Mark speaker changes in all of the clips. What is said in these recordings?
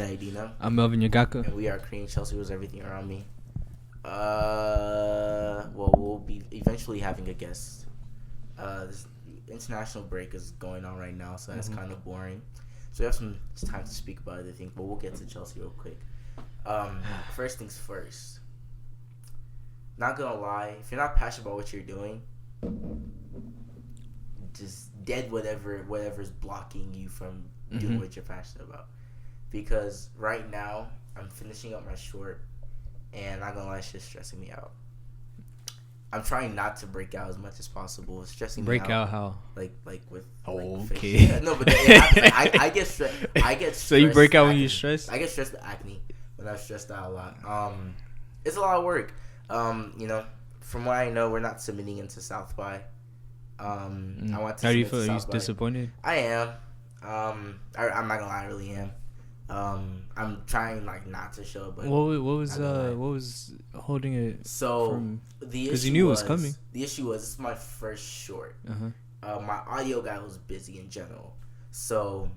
Speaker 1: Idina.
Speaker 2: I'm Melvin Yagaka.
Speaker 1: And we are Cream. Chelsea was everything around me. Well, we'll be eventually having a guest. This international break is going on right now, so that's kind of boring. So we have some time to speak about other things, but we'll get to Chelsea real quick. First things first. Not gonna lie, if you're not passionate about what you're doing, just dead whatever's blocking you from doing what you're passionate about. Because right now, I'm finishing up my short, and not gonna lie, it's just stressing me out. I'm trying not to break out as much as possible. It's stressing me out.
Speaker 2: Break out how?
Speaker 1: Like with
Speaker 2: okay.
Speaker 1: Yeah, no, but it happens. I get stressed.
Speaker 2: So you break out when you're stressed?
Speaker 1: I get stressed with acne when I'm stressed out a lot. It's a lot of work. From what I know, we're not submitting into South by. I want to.
Speaker 2: How do you feel? Are you disappointed?
Speaker 1: I am. I'm not gonna lie, I really am. I'm trying not to show, but
Speaker 2: what was holding it?
Speaker 1: So
Speaker 2: because you knew it was coming.
Speaker 1: The issue was it's my first short. My audio guy was busy in general, so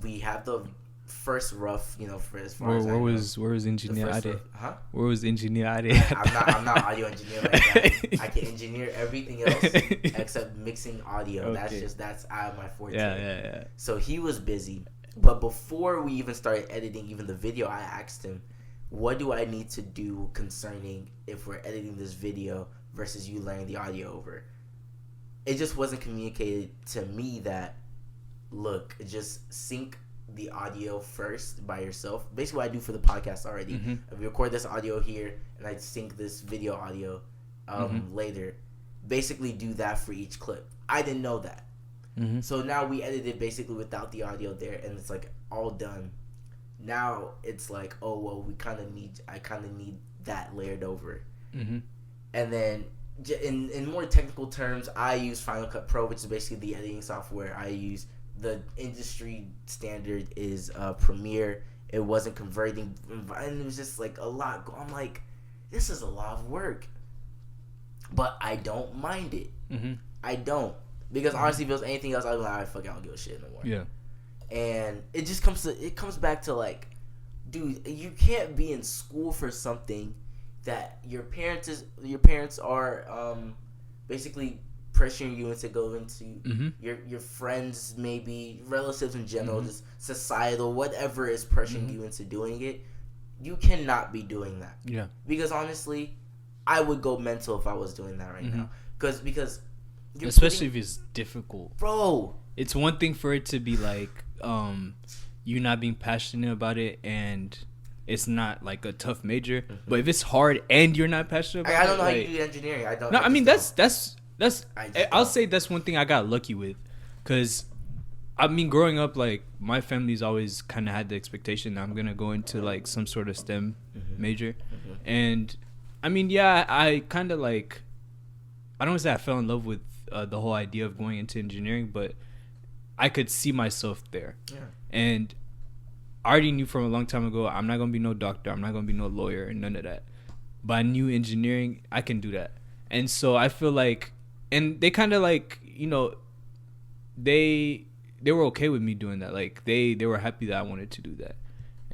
Speaker 1: we had the first rough, for as far as where was engineer Ade?
Speaker 2: Where was engineer Ade?
Speaker 1: I'm not audio engineer like that. I can engineer everything else except mixing audio. Okay. That's out of my forte.
Speaker 2: Yeah.
Speaker 1: So he was busy. But before we even started editing even the video, I asked him, what do I need to do concerning if we're editing this video versus you laying the audio over? It just wasn't communicated to me that, look, just sync the audio first by yourself. Basically what I do for the podcast already. I record this audio here and I sync this video audio later. Basically do that for each clip. I didn't know that. So now we edited basically without the audio there, and it's all done. Now it's oh well, I kind of need that layered over. And then in more technical terms, I use Final Cut Pro, which is basically the editing software I use. The industry standard is Premiere. It wasn't converting, and it was just a lot. I'm this is a lot of work, but I don't mind it. I don't. Because honestly, if it was anything else, I'd be I don't give a shit no more. Yeah. And it just comes back to dude, you can't be in school for something that your parents are basically pressuring you into go into. Your friends, maybe relatives in general, just societal, whatever is pressuring you into doing it. You cannot be doing that. Yeah. Because honestly, I would go mental if I was doing that right now. Because
Speaker 2: especially if it's difficult,
Speaker 1: bro.
Speaker 2: It's one thing for it to be you not being passionate about it and it's not a tough major, but if it's hard and you're not passionate about it,
Speaker 1: I don't know how you do engineering. I don't.
Speaker 2: No, I mean that's I'll say that's one thing I got lucky with, because I mean growing up my family's always kind of had the expectation that I'm gonna go into some sort of STEM major, and I mean I kind of I don't want to say I fell in love with the whole idea of going into engineering, but I could see myself there. Yeah. And I already knew from a long time ago, I'm not going to be no doctor. I'm not going to be no lawyer and none of that. But I knew engineering, I can do that. And so I feel and they kind of they were okay with me doing that. They were happy that I wanted to do that.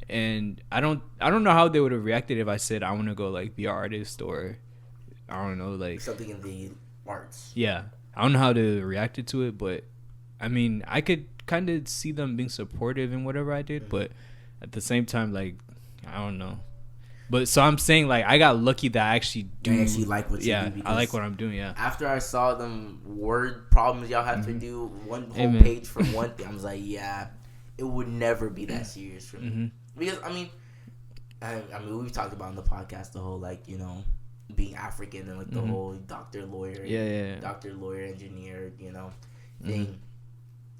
Speaker 2: And I don't know how they would have reacted if I said I want to go be an artist, or I don't know,
Speaker 1: something in the arts.
Speaker 2: Yeah. I don't know how they reacted to it, but I mean, I could kind of see them being supportive in whatever I did, but at the same time, I don't know. But so I'm saying, I got lucky that I actually do.
Speaker 1: I actually like what you do.
Speaker 2: Yeah, I like what I'm doing, yeah.
Speaker 1: After I saw them word problems y'all have to do, one whole page for one thing, I was yeah, it would never be that serious for me. Because, I mean, we've talked about on the podcast the whole, being African and the whole doctor lawyer engineer thing.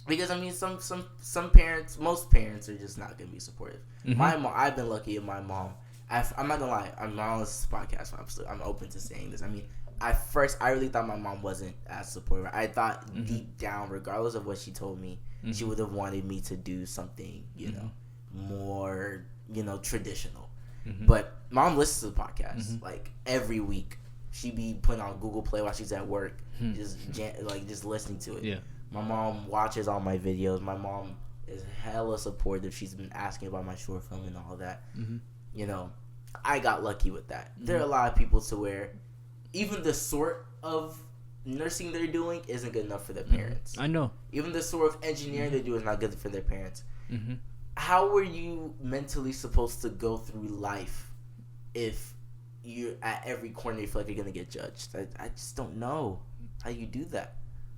Speaker 1: Because I mean some parents, most parents are just not gonna be supportive. My mom, I've been lucky in my mom. I'm not gonna lie, I'm on this podcast, I'm open to saying this. I mean, at first I really thought my mom wasn't as supportive. I thought deep down, regardless of what she told me, she would have wanted me to do something more traditional. But mom listens to the podcast every week. She be putting on Google Play while she's at work, just listening to it. Yeah. My mom watches all my videos. My mom is hella supportive. She's been asking about my short film and all that.
Speaker 2: Mm-hmm.
Speaker 1: You know, I got lucky with that.
Speaker 2: Mm-hmm.
Speaker 1: There are a lot of people to where even the sort of nursing they're doing isn't good enough for their parents.
Speaker 2: I know.
Speaker 1: Even the sort of engineering they do is not good for their parents.
Speaker 2: Mm-hmm.
Speaker 1: How are you mentally supposed to go through life if you're at every corner you feel like you're gonna get judged? I just don't know how you do that.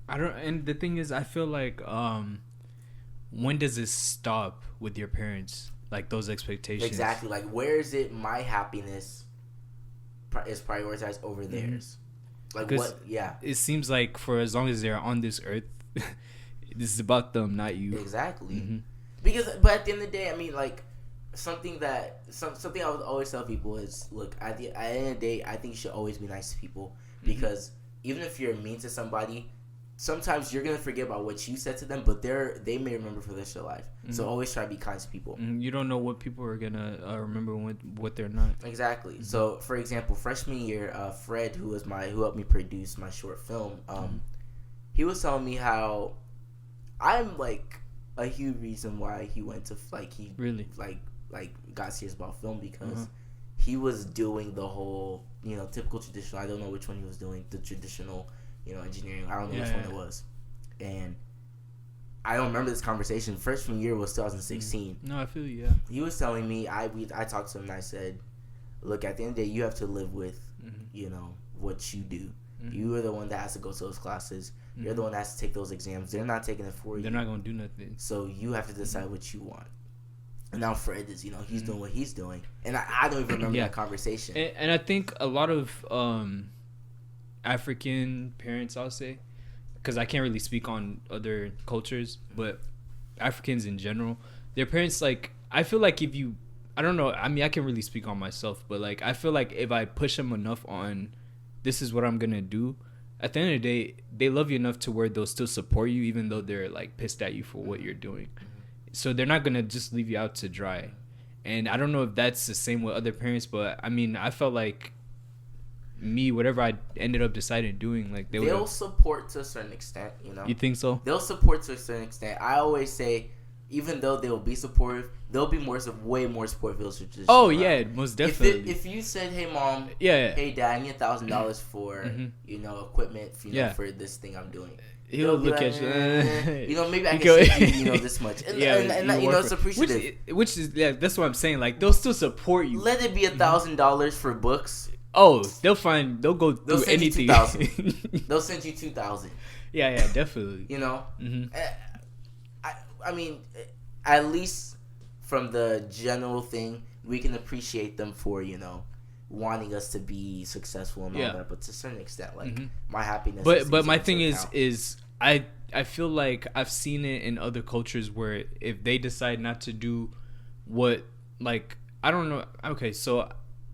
Speaker 2: I don't. And the thing is, I feel like when does it stop with your parents? Like those expectations.
Speaker 1: Exactly. Like, where is it? My happiness is prioritized over theirs. Like what? Yeah.
Speaker 2: It seems like for as long as they're on this earth, this is about them, not you.
Speaker 1: Exactly.
Speaker 2: Mm-hmm.
Speaker 1: But at the end of the day, I mean, like, something I would always tell people is, look, at the end of the day, I think you should always be nice to people, because even if you're mean to somebody, sometimes you're gonna forget about what you said to them, but they may remember for the rest of their life. So always try to be kind to people.
Speaker 2: You don't know what people are gonna remember what they're not.
Speaker 1: Exactly. So, for example, freshman year, Fred, who helped me produce my short film, he was telling me how I'm like a huge reason why he went to he
Speaker 2: really
Speaker 1: got serious about film, because he was doing the whole typical traditional. I don't know which one he was doing, the traditional engineering. I don't know which one it was, and I don't remember this conversation. Freshman year was 2016.
Speaker 2: No, I feel you. Yeah.
Speaker 1: He was telling me, I talked to him and I said, look, at the end of the day, you have to live with what you do. You are the one that has to go to those classes. You're the one that has to take those exams. They're not taking it for you.
Speaker 2: They're not gonna do nothing.
Speaker 1: So you have to decide what you want. And now Fred is, he's doing what he's doing, and I don't even remember that conversation.
Speaker 2: And I think a lot of African parents, I'll say, because I can't really speak on other cultures, but Africans in general, their parents, like, I feel like I don't know, I mean, I can really speak on myself, but like, I feel like if I push them enough on, this is what I'm gonna do, at the end of the day, they love you enough to where they'll still support you, even though they're like pissed at you for what you're doing. So they're not gonna just leave you out to dry. And I don't know if that's the same with other parents, but I mean, I felt like whatever I ended up deciding doing, like they'll
Speaker 1: support to a certain extent,
Speaker 2: You think so?
Speaker 1: They'll support to a certain extent. I always say, even though they'll be supportive, they'll be way more supportive.
Speaker 2: Yeah, most definitely.
Speaker 1: If you said, "Hey, mom, hey, dad, I need $1,000 for equipment, for this thing I'm doing,"
Speaker 2: he'll look at you.
Speaker 1: Maybe I can save you, this much, and it's appreciative.
Speaker 2: Which is that's what I'm saying. Like, they'll still support you.
Speaker 1: Let it be $1,000 for books.
Speaker 2: Oh, they'll go through anything.
Speaker 1: They'll send you $2,000.
Speaker 2: Yeah, definitely.
Speaker 1: I mean, at least from the general thing, we can appreciate them for wanting us to be successful and all that. But to a certain extent, like my happiness.
Speaker 2: But my thing is I feel like I've seen it in other cultures where if they decide not to do what, like, I don't know. Okay, so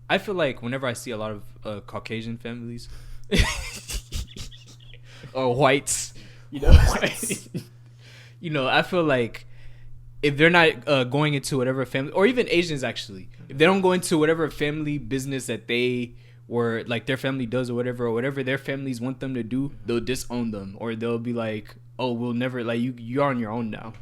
Speaker 2: I feel like whenever I see a lot of Caucasian families or whites, I feel like if they're not going into whatever family, or even Asians actually, if they don't go into whatever family business that they were, like, their family does or whatever their families want them to do, they'll disown them, or they'll be like, oh, we'll never, like, you're on your own now.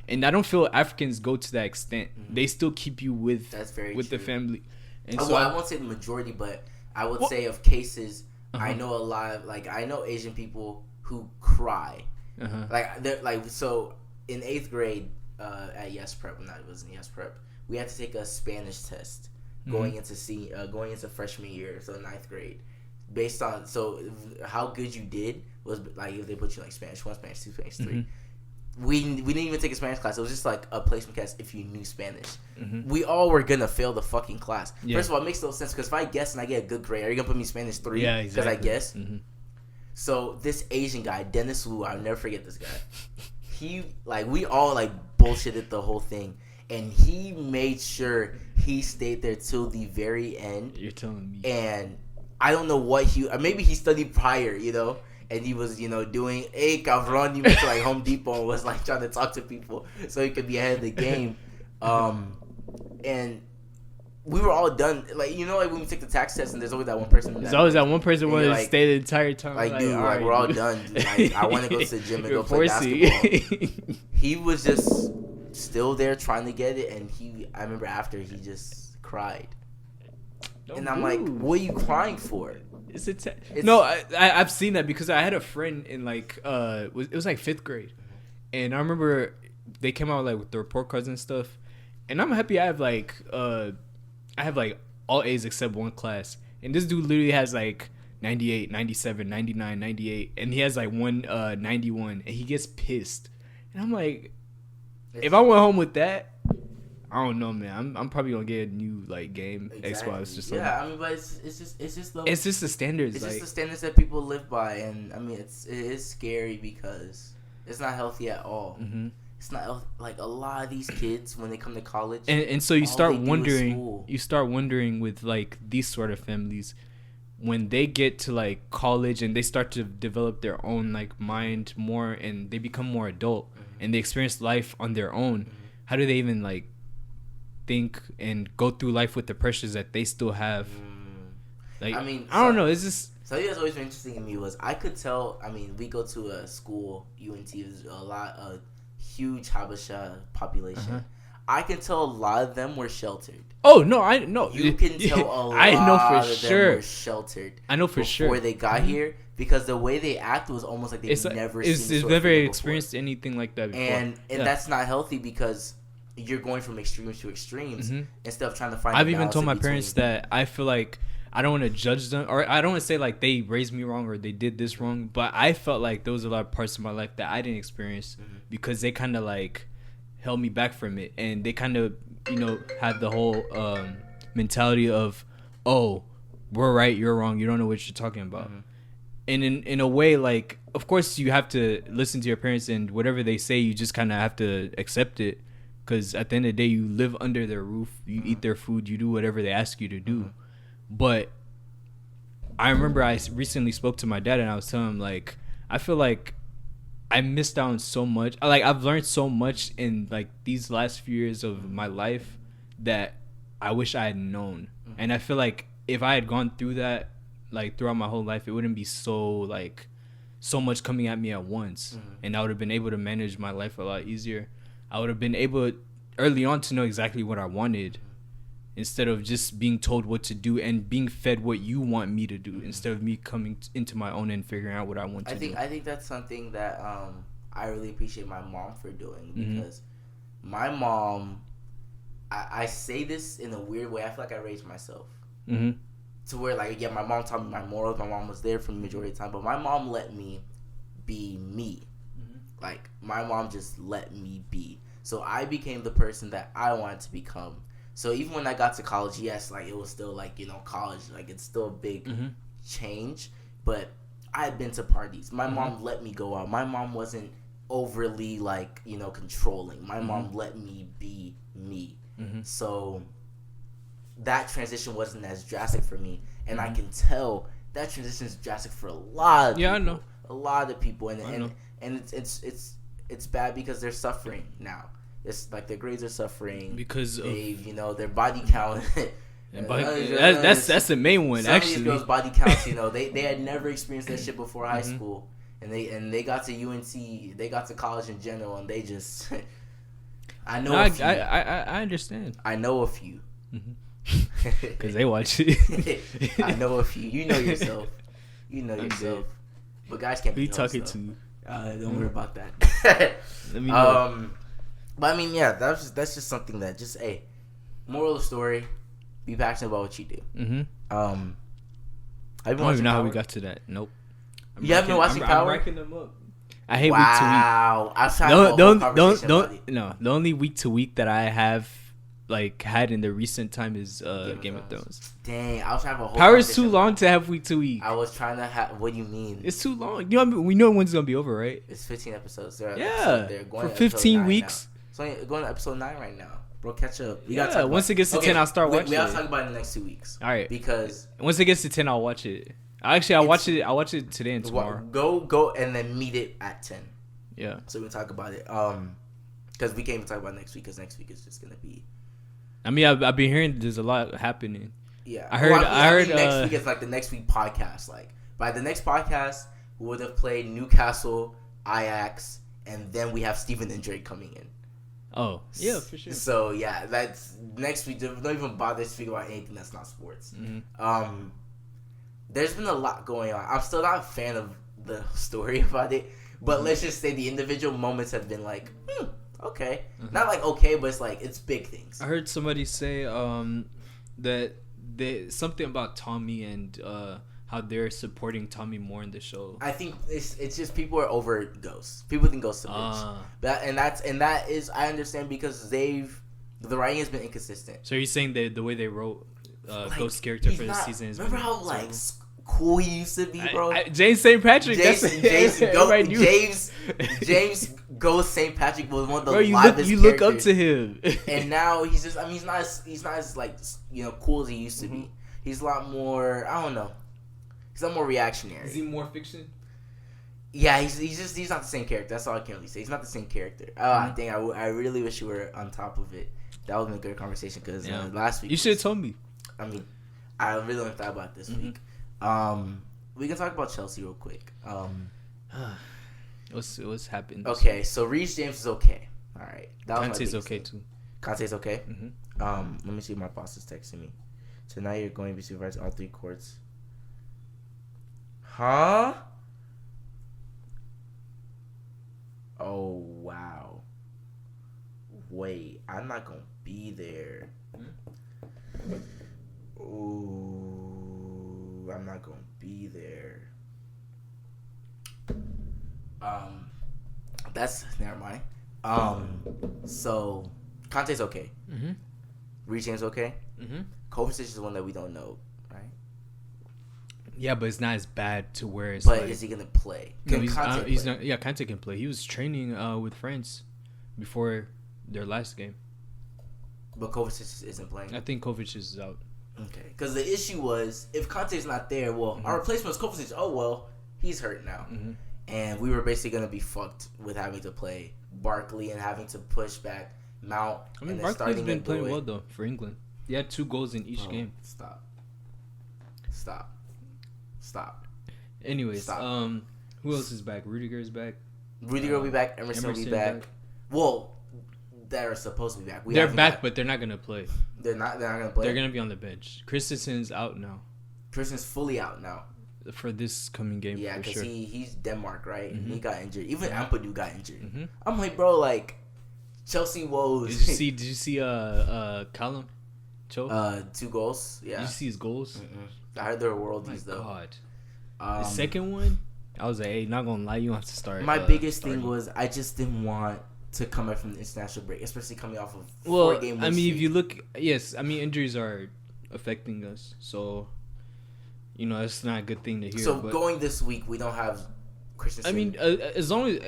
Speaker 2: And I don't feel Africans go to that extent. They still keep you with the family. And so
Speaker 1: I won't say the majority, but I would say of cases, I know a lot of, like, I know Asian people who cry. So in 8th grade at Yes Prep, when I was in Yes Prep, we had to take a Spanish test going into freshman year, so 9th grade, based on how good you did was like if they put you like Spanish 1, Spanish 2, Spanish 3. We didn't even take a Spanish class. It was just like a placement test if you knew Spanish. We all were gonna fail the fucking class. First of all, it makes no sense, because if I guess and I get a good grade, are you gonna put me Spanish 3?
Speaker 2: Yeah, exactly.
Speaker 1: Because I guess. So this Asian guy, Dennis Wu, I'll never forget this guy. We all bullshitted the whole thing, and he made sure he stayed there till the very end.
Speaker 2: You're telling me.
Speaker 1: And I don't know what maybe he studied prior, and he was, doing, hey, cabron, he went to Home Depot and was trying to talk to people so he could be ahead of the game. And we were all done. When we take the tax test and there's always that one person.
Speaker 2: There's always that one person wanting to stay the entire time.
Speaker 1: Dude, we're all done. I want to go to the gym and go play basketball. He was just still there trying to get it, and I remember after he just cried. And I'm like, what are you crying for?
Speaker 2: I've seen that because I had a friend in like it was like 5th grade, and I remember they came out like with the report cards and stuff, and I'm happy I have like all A's except one class, and this dude literally has like 98, 97, 99, 98, and he has like 91, and he gets pissed, and I'm like, if I went home with that, I don't know, man. I'm probably gonna get a new like game, Xbox or something.
Speaker 1: Yeah, I mean, but it's just
Speaker 2: it's just the standards.
Speaker 1: It's
Speaker 2: like,
Speaker 1: just the standards that people live by, and I mean, it is scary because it's not healthy at all. Mm-hmm. It's not like a lot of these kids when they come to college,
Speaker 2: and so you start wondering. You start wondering with like these sort of families, when they get to like college and they start to develop their own like mind more, and they become more adult, mm-hmm. and they experience life on their own. Mm-hmm. How do they even like think and go through life with the pressures that they still have? Like, I mean, I don't know. It's just
Speaker 1: something that's always been interesting to me was I could tell. I mean, we go to a school, UNT, is a huge Habesha population. Uh-huh. I can tell a lot of them were sheltered.
Speaker 2: Oh no, I know.
Speaker 1: You can tell a lot
Speaker 2: I know for
Speaker 1: of
Speaker 2: sure.
Speaker 1: them were sheltered.
Speaker 2: I know for sure
Speaker 1: before they got here, because the way they act was almost like they've never
Speaker 2: experienced anything like that before.
Speaker 1: And that's not healthy because you're going from extremes to extremes, mm-hmm. instead of trying to find.
Speaker 2: I've even told my parents that I feel like I don't want to judge them, or I don't want to say like they raised me wrong or they did this wrong, but I felt like there was a lot of parts of my life that I didn't experience, mm-hmm. because they kind of like held me back from it, and they kind of, you know, had the whole mentality of, oh, we're right, you're wrong, you don't know what you're talking about. Mm-hmm. And in a way, like, of course you have to listen to your parents, and whatever they say you just kind of have to accept it, because at the end of the day you live under their roof, you mm-hmm. eat their food, you do whatever they ask you to do. Mm-hmm. But I remember I recently spoke to my dad, and I was telling him, like, I feel like I missed out on so much. Like, I've learned so much in like these last few years of my life that I wish I had known. Mm-hmm. And I feel like if I had gone through that like throughout my whole life, it wouldn't be so much coming at me at once. Mm-hmm. And I would have been able to manage my life a lot easier. I would have been able early on to know exactly what I wanted, instead of just being told what to do and being fed what you want me to do, instead of me coming into my own and figuring out what I want to do.
Speaker 1: I think that's something that I really appreciate my mom for doing, because mm-hmm. my mom, I say this in a weird way, I feel like I raised myself. Mm-hmm. To where, like, yeah, my mom taught me my morals, my mom was there for the majority of the time, but my mom let me be me. Mm-hmm. Like, my mom just let me be. So I became the person that I wanted to become. So even when I got to college, yes, like, it was still, like, you know, college, like, it's still a big mm-hmm. change, but I had been to parties. My mm-hmm. mom let me go out. My mom wasn't overly, like, you know, controlling. My mm-hmm. mom let me be me. Mm-hmm. So that transition wasn't as drastic for me, and mm-hmm. I can tell that transition is drastic for a lot of people.
Speaker 2: I know.
Speaker 1: A lot of people, and it's bad because they're suffering now. It's like their grades are suffering because you know, their body count.
Speaker 2: That's the main one.
Speaker 1: Some
Speaker 2: actually,
Speaker 1: of these girls' body counts, you know, they had never experienced that shit before high mm-hmm. school, and they got to UNC, they got to college in general, and they just. I
Speaker 2: understand.
Speaker 1: I know a few.
Speaker 2: Because they watch it.
Speaker 1: I know a few. You know yourself. Yourself. But guys can't be
Speaker 2: talking to.
Speaker 1: Don't worry about that. Let me know. But I mean, yeah, that's just something that just, hey, moral of the story, be passionate about what you do. Mm-hmm.
Speaker 2: I don't even know how we got to that. Nope.
Speaker 1: You haven't been watching Power?
Speaker 2: I'm racking them up. I hate
Speaker 1: week to week. Wow. I was trying
Speaker 2: the only week to week that I have like had in the recent time is Game of Thrones.
Speaker 1: Dang, I was trying to have a whole
Speaker 2: Power is too long to have week to week.
Speaker 1: I was trying to have. What do you mean?
Speaker 2: It's too long. You know, we know when's gonna be over, right?
Speaker 1: It's 15 episodes.
Speaker 2: They're going for 15 weeks.
Speaker 1: So going to episode 9 right now, bro. Catch up.
Speaker 2: Once it gets to 10, I'll start watching.
Speaker 1: We have to talk about it in the next 2 weeks.
Speaker 2: All right.
Speaker 1: Because
Speaker 2: once it gets to 10, I'll watch it. I'll watch it today and tomorrow.
Speaker 1: Go and then meet it at 10.
Speaker 2: Yeah.
Speaker 1: So we can talk about it. Because we can't even talk about next week, because next week is just gonna be.
Speaker 2: I mean, I've been hearing there's a lot happening.
Speaker 1: Yeah.
Speaker 2: I heard
Speaker 1: next week is like the next week podcast. Like, by the next podcast, we would have played Newcastle, Ajax, and then we have Steven and Drake coming in.
Speaker 2: Oh, yeah, for sure.
Speaker 1: So yeah, that's next week. Don't even bother speaking about anything that's not sports.
Speaker 2: Mm-hmm.
Speaker 1: There's been a lot going on. I'm still not a fan of the story about it, but let's just say the individual moments have been like, okay, not like okay, but it's like it's big things.
Speaker 2: I heard somebody say that something about Tommy and how they're supporting Tommy more in the show.
Speaker 1: I think it's just people are over Ghost. People think Ghost is a bitch. That is I understand because the writing has been inconsistent.
Speaker 2: So you're saying that the way they wrote Ghost's character for the season is
Speaker 1: remember how like cool he used to be, bro.
Speaker 2: James St. Patrick.
Speaker 1: James Ghost St. Patrick was one of the
Speaker 2: bro,
Speaker 1: livest
Speaker 2: you look up to him,
Speaker 1: and now he's just. I mean, he's not as like cool as he used to be. He's a lot more. I don't know. He's a lot more reactionary.
Speaker 2: Is he more fiction?
Speaker 1: Yeah, he's not the same character. That's all I can really say. He's not the same character. Oh, dang! I really wish you were on top of it. That would have been a good conversation because last week
Speaker 2: you should have told me.
Speaker 1: I mean, I really only thought about this week. We can talk about Chelsea real quick.
Speaker 2: What's happened?
Speaker 1: Okay, so Reece James is okay. All right,
Speaker 2: Kante's okay too.
Speaker 1: Kante's okay. Let me see. My boss is texting me. Tonight you're going to be supervising all 3 courts. Huh? Oh wow. Wait, I'm not gonna be there. Ooh, I'm not gonna be there. That's never mind. So Kante's okay. Reece James okay. Kovacic is the one that we don't know, right?
Speaker 2: Yeah, but it's not as bad to where it's.
Speaker 1: But
Speaker 2: like,
Speaker 1: is he gonna play?
Speaker 2: No, he's not. Yeah, Kante can play. He was training with France before their last game.
Speaker 1: But Kovacic isn't playing.
Speaker 2: I think Kovacic is out.
Speaker 1: Okay, because the issue was if Kante's not there, well, our replacement is Kovacic. Oh well, he's hurt now, and we were basically gonna be fucked with having to play Barkley and having to push back Mount.
Speaker 2: I mean, Barkley's been playing well though for England. He had 2 goals in each game.
Speaker 1: Stop.
Speaker 2: Anyways, who else is back? Rudiger is back.
Speaker 1: Rudiger will be back. Emerson will be back. Well, they're supposed to be back.
Speaker 2: They're back, but they're not gonna play.
Speaker 1: They're not gonna play.
Speaker 2: They're gonna be on the bench. Christensen's out now.
Speaker 1: Christensen's fully out now
Speaker 2: for this coming game.
Speaker 1: Yeah, because
Speaker 2: sure.
Speaker 1: he's Denmark, right? He got injured. Even Ampadu got injured. I'm like, bro, like Chelsea woes.
Speaker 2: Did you see Callum?
Speaker 1: 2 goals. Yeah.
Speaker 2: Did you see his goals?
Speaker 1: I heard they were worldies though.
Speaker 2: God. The second one, I was like, hey, not gonna lie, you have to start.
Speaker 1: My biggest thing was I just didn't want to come back from the international break, especially coming off of 4-game win
Speaker 2: I mean,
Speaker 1: streak.
Speaker 2: if you look, yes, I mean injuries are affecting us, so that's not a good thing to hear.
Speaker 1: So going this week, we don't have Christensen.
Speaker 2: I mean, as long as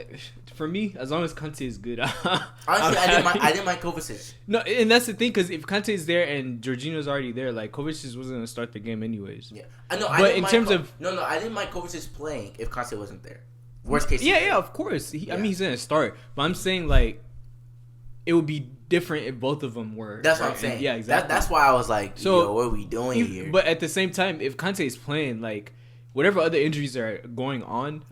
Speaker 2: Kante is good.
Speaker 1: Honestly, I didn't mind Kovacic.
Speaker 2: No, and that's the thing, because if Kante is there and Jorginho's already there, like Kovacic wasn't gonna start the game anyways.
Speaker 1: Yeah, I know.
Speaker 2: But in terms of
Speaker 1: I didn't mind Kovacic playing if Kante wasn't there. Worst case.
Speaker 2: Yeah, of course. I mean, he's gonna start, but I'm saying like it would be different if both of them were.
Speaker 1: That's what I'm saying.
Speaker 2: Yeah, exactly.
Speaker 1: That's why I was like, yo, what are we doing here?
Speaker 2: But at the same time, if Kante is playing, like whatever other injuries are going on,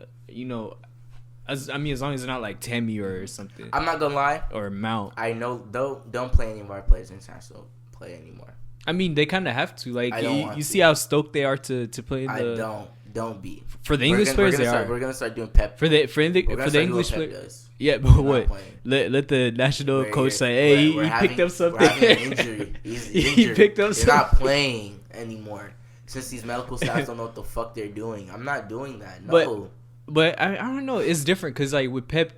Speaker 2: as long as it's not like Tammy or something.
Speaker 1: I'm not gonna lie.
Speaker 2: Or Mount.
Speaker 1: I know don't play any of our players in international play anymore.
Speaker 2: I mean, they kind of have to. Like you see how stoked they are to play in the.
Speaker 1: Don't be.
Speaker 2: For the English players,
Speaker 1: we're gonna start doing pep.
Speaker 2: For the English players. Yeah, but what? Let the national coach say, hey, he picked up something.
Speaker 1: We're having an injury. He's injured.
Speaker 2: He picked up something.
Speaker 1: They're not playing anymore. Since these medical staff don't know what the fuck they're doing. I'm not doing that. No.
Speaker 2: But I don't know. It's different because like with Pep,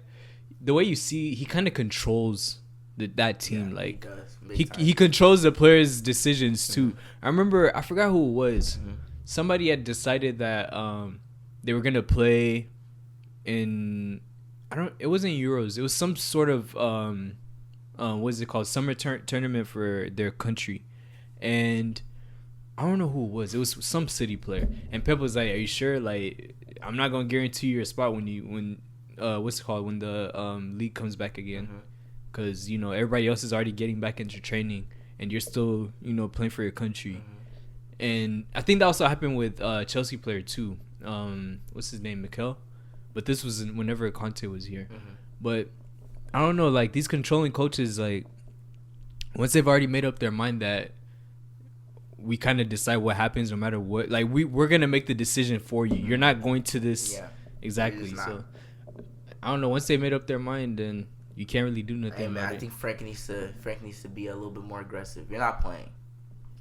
Speaker 2: the way you see, he kind of controls that team. Yeah, like he controls the players' decisions too. I remember, I forgot who it was. Somebody had decided that they were gonna play in it wasn't Euros. It was some sort of what is it called, summer tournament for their country, and I don't know who it was. It was some city player, and Pep was like, "Are you sure? Like, I'm not gonna guarantee you a spot when what's it called, when the league comes back again, because everybody else is already getting back into training, and you're still playing for your country." And I think that also happened with Chelsea player too. What's his name, Mikel? But this was whenever Conte was here. But I don't know. Like these controlling coaches, like once they've already made up their mind that we kind of decide what happens no matter what. Like we're gonna make the decision for you. You're not going to this.
Speaker 1: Yeah.
Speaker 2: Exactly. So I don't know. Once they made up their mind, then you can't really do nothing.
Speaker 1: Hey man, I think Frank needs to be a little bit more aggressive. You're not playing.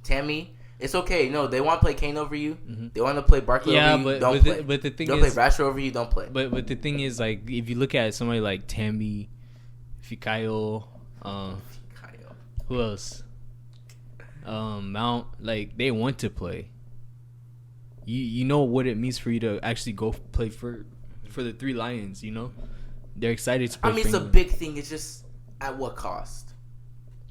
Speaker 1: Tammy, it's okay. No, they want to play Kane over you. Mm-hmm. They want to play Barkley over you. Don't play.
Speaker 2: But the thing
Speaker 1: don't
Speaker 2: is,
Speaker 1: play Rashford over you. Don't play.
Speaker 2: But the thing is, like, if you look at somebody like Tammy, Fikayo, who else? Mount, like they want to play. You know what it means for you to actually go play for the Three Lions. You know, they're excited to play.
Speaker 1: I mean, it's a big thing. It's just at what cost?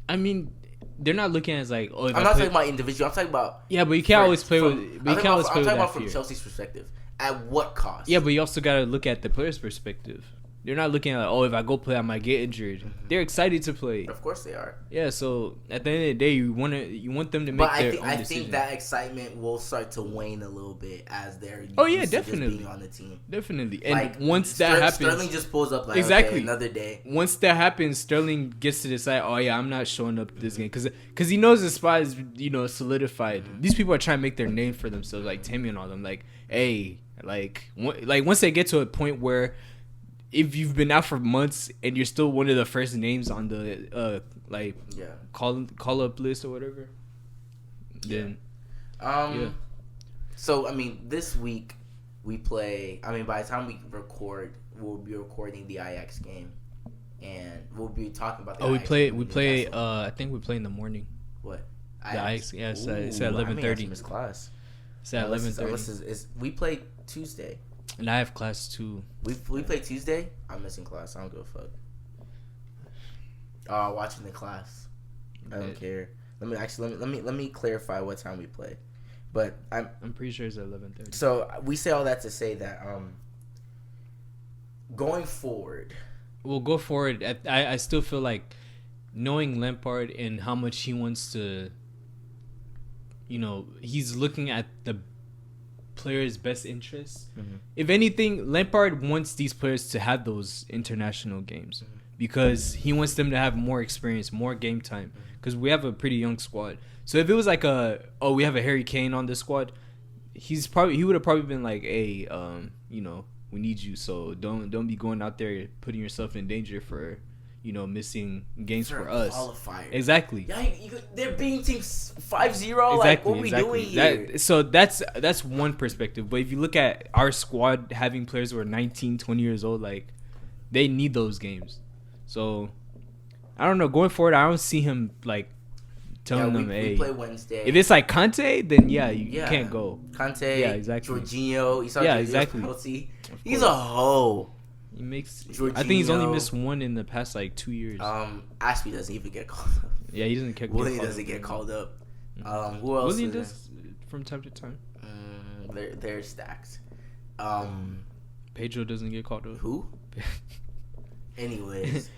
Speaker 2: I mean, they're not looking at it as like, oh.
Speaker 1: I'm not talking about individual. I'm talking about.
Speaker 2: Yeah, but you can't always play with. But you can't always play with that fear. I'm talking about from
Speaker 1: Chelsea's perspective. At what cost?
Speaker 2: Yeah, but you also gotta look at the player's perspective. They're not looking at like, oh, if I go play, I might get injured. Mm-hmm. They're excited to play.
Speaker 1: Of course they are.
Speaker 2: Yeah, so at the end of the day, you want them to make their own decision. I think
Speaker 1: that excitement will start to wane a little bit as they're
Speaker 2: definitely
Speaker 1: being on the team.
Speaker 2: Definitely, and like, once that happens,
Speaker 1: Sterling just pulls up like
Speaker 2: exactly
Speaker 1: okay, another day.
Speaker 2: Once that happens, Sterling gets to decide, oh yeah, I'm not showing up this game because he knows his spot is solidified. Mm-hmm. These people are trying to make their name for themselves, like Tammy and all them. Like, hey, like once they get to a point where. If you've been out for months and you're still one of the first names on the call up list or whatever, then
Speaker 1: So I mean, this week we play. I mean, by the time we record, we'll be recording the Ajax game, and we'll be talking about the.
Speaker 2: We play. I think we play in the morning.
Speaker 1: What?
Speaker 2: The Ajax. Yeah, it's at 11:30.
Speaker 1: Miss class.
Speaker 2: It's at 11:30.
Speaker 1: We play Tuesday.
Speaker 2: And I have class too.
Speaker 1: We play Tuesday. I'm missing class. I don't give a fuck. Oh, watching the class. I don't care. Let me clarify what time we play. But
Speaker 2: I'm pretty sure it's at 11:30.
Speaker 1: So we say all that to say that going forward.
Speaker 2: We'll go forward. I still feel like knowing Lampard and how much he wants to. He's looking at the players' best interests. Mm-hmm. If anything, Lampard wants these players to have those international games because he wants them to have more experience, more game time. Because we have a pretty young squad. So if it was like we have a Harry Kane on this squad, he would have probably been like, hey, we need you. So don't be going out there putting yourself in danger for. Missing games for us.
Speaker 1: Qualifier.
Speaker 2: Exactly.
Speaker 1: Yeah, they're beating teams 5-0. Exactly. Like, what are we doing here?
Speaker 2: So that's one perspective. But if you look at our squad having players who are 19, 20 years old, like, they need those games. So, I don't know. Going forward, I don't see him, like, telling them, hey.
Speaker 1: We play Wednesday.
Speaker 2: If it's like Conte, then, you can't go.
Speaker 1: Conte. Yeah, exactly. Jorginho.
Speaker 2: Exactly.
Speaker 1: He's a hoe.
Speaker 2: He makes. Jorginho. I think he's only missed one in the past 2 years.
Speaker 1: Ashby doesn't even get called up.
Speaker 2: Yeah, he doesn't get.
Speaker 1: Willian doesn't get called up. Who else?
Speaker 2: Willian does from time to time.
Speaker 1: They're stacked.
Speaker 2: Pedro doesn't get called up.
Speaker 1: Who? Anyways,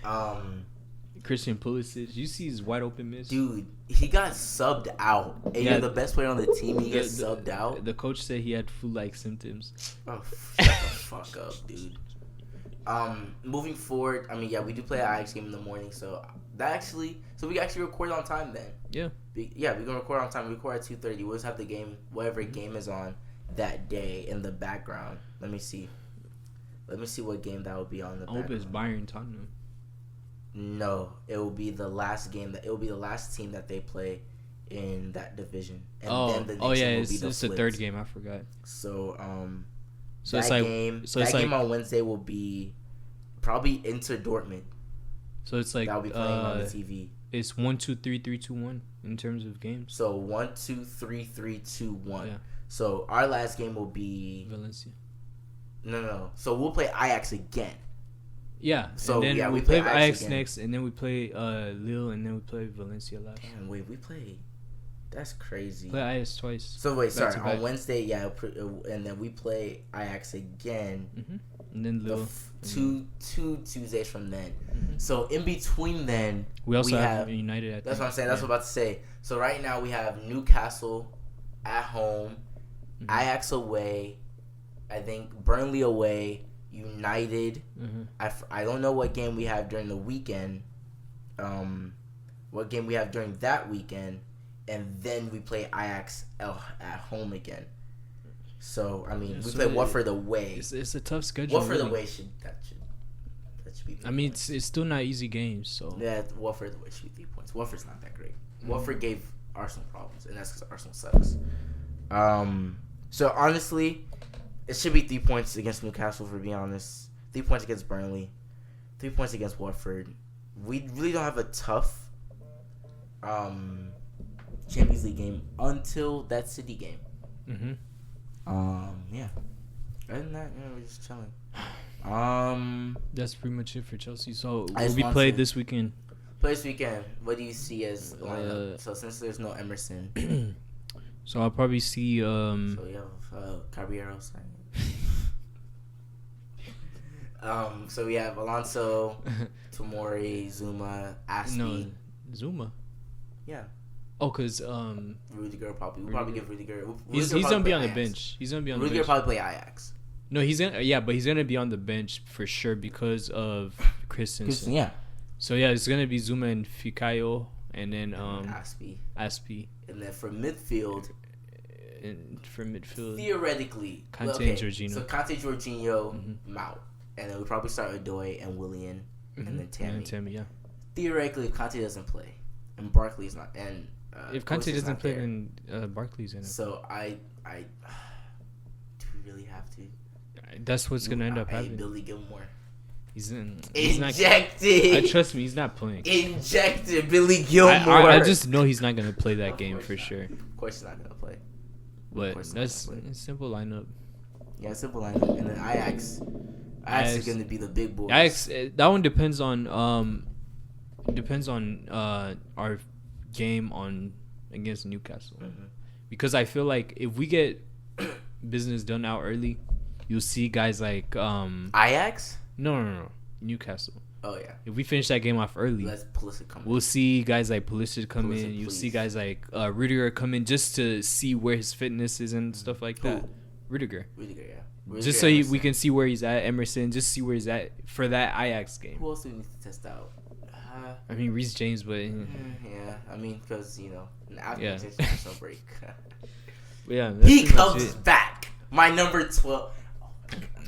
Speaker 2: Christian Pulisic. You see his wide open miss.
Speaker 1: Dude, he got subbed out. And you're the best player on the team. He gets subbed out.
Speaker 2: The coach said he had flu-like symptoms.
Speaker 1: Oh, shut the fuck up, dude. Moving forward, I mean, we do play an Ajax game in the morning, so we actually record on time then.
Speaker 2: Yeah.
Speaker 1: We're gonna record on time. We record at 2:30. We'll just have the game, whatever game is on that day in the background. Let me see what game that will be on the background.
Speaker 2: I hope it's Bayern Tottenham.
Speaker 1: No, it will be the last game it will be the last team that they play in that division. And then the next game will be
Speaker 2: it's the third game. I forgot.
Speaker 1: So
Speaker 2: So
Speaker 1: that game on Wednesday will be probably Inter Dortmund.
Speaker 2: So it's like
Speaker 1: that'll be playing on the TV.
Speaker 2: It's 1-2-3-3-2-1 in terms of games.
Speaker 1: So 1-2-3-3-2-1.
Speaker 2: Yeah.
Speaker 1: So our last game will be
Speaker 2: Valencia.
Speaker 1: No. So we'll play Ajax again.
Speaker 2: Yeah.
Speaker 1: So
Speaker 2: and then
Speaker 1: we
Speaker 2: play
Speaker 1: play
Speaker 2: Ajax
Speaker 1: again.
Speaker 2: next, and then we play Lille, and then we play Valencia last.
Speaker 1: Damn, wait, we play. That's crazy.
Speaker 2: Play Ajax twice.
Speaker 1: So wait, sorry. On Wednesday, and then we play Ajax again.
Speaker 2: Mm-hmm. And then Lille.
Speaker 1: Two Tuesdays from then. Mm-hmm. So in between then,
Speaker 2: we have United.
Speaker 1: That's what I'm saying. That's what I'm about to say. So right now we have Newcastle at home, Ajax away, I think Burnley away, United. I don't know what game we have during the weekend. What game we have during that weekend, and then we play Ajax at home again. So I mean, we play Watford away.
Speaker 2: It's a tough schedule.
Speaker 1: Watford away should be.
Speaker 2: I mean, it's still not easy games. So
Speaker 1: yeah, Watford away should be 3 points. Watford's not that great. Watford gave Arsenal problems, and that's because Arsenal sucks. So honestly, it should be 3 points against Newcastle. For being honest, 3 points against Burnley, 3 points against Watford. We really don't have a tough Champions League game until that City game. Yeah. Other than that, we're just chilling.
Speaker 2: That's pretty much it for Chelsea. So
Speaker 1: will
Speaker 2: be played this weekend.
Speaker 1: Play this weekend. What do you see as lineup? So since there's no Emerson,
Speaker 2: so I'll probably see.
Speaker 1: So you have Caballero signing. So we have Alonso, Tomori, Zuma, Aspie.
Speaker 2: No, Zuma.
Speaker 1: Yeah.
Speaker 2: Oh, cause
Speaker 1: Rudiger probably. We'll probably give Rudiger.
Speaker 2: He's gonna be on the bench. He's gonna be on the bench.
Speaker 1: Rudiger probably play Ajax.
Speaker 2: No, he's gonna be on the bench for sure because of Christensen.
Speaker 1: Yeah.
Speaker 2: So yeah, it's gonna be Zuma and Fikayo, and then
Speaker 1: Aspie. And then for midfield. Theoretically,
Speaker 2: Kante and Jorginho.
Speaker 1: So Kante, Jorginho, Mount, and then we probably start with Odoi and Willian, and then Tammy.
Speaker 2: Yeah.
Speaker 1: Theoretically, if Kante doesn't play, and Barkley's not, and
Speaker 2: if Kante doesn't play, then Barkley's in it.
Speaker 1: So I do we really have to?
Speaker 2: That's what's gonna end up happening.
Speaker 1: Billy Gilmore.
Speaker 2: He's
Speaker 1: Injected.
Speaker 2: Trust me, he's not playing.
Speaker 1: Injected Billy Gilmore.
Speaker 2: I just know he's not gonna play that game for sure.
Speaker 1: Of course, he's not gonna play.
Speaker 2: But that's a simple lineup.
Speaker 1: Yeah, simple lineup. And then Ajax is gonna be the big boys.
Speaker 2: Ajax, that one depends on our game against Newcastle, because I feel like if we get business done out early, you'll see guys like
Speaker 1: Ajax.
Speaker 2: No, Newcastle.
Speaker 1: Oh yeah.
Speaker 2: If we finish that game off early, we'll see guys like Pulisic come in. You'll see guys like Rudiger come in just to see where his fitness is and stuff like that. Rudiger, yeah. Just so we can see where he's at. Emerson, just see where he's at for that Ajax game.
Speaker 1: Who else do we need to test out?
Speaker 2: I mean, Reece James, but
Speaker 1: yeah. I mean, because after the international break,
Speaker 2: yeah,
Speaker 1: he comes back. My number 12.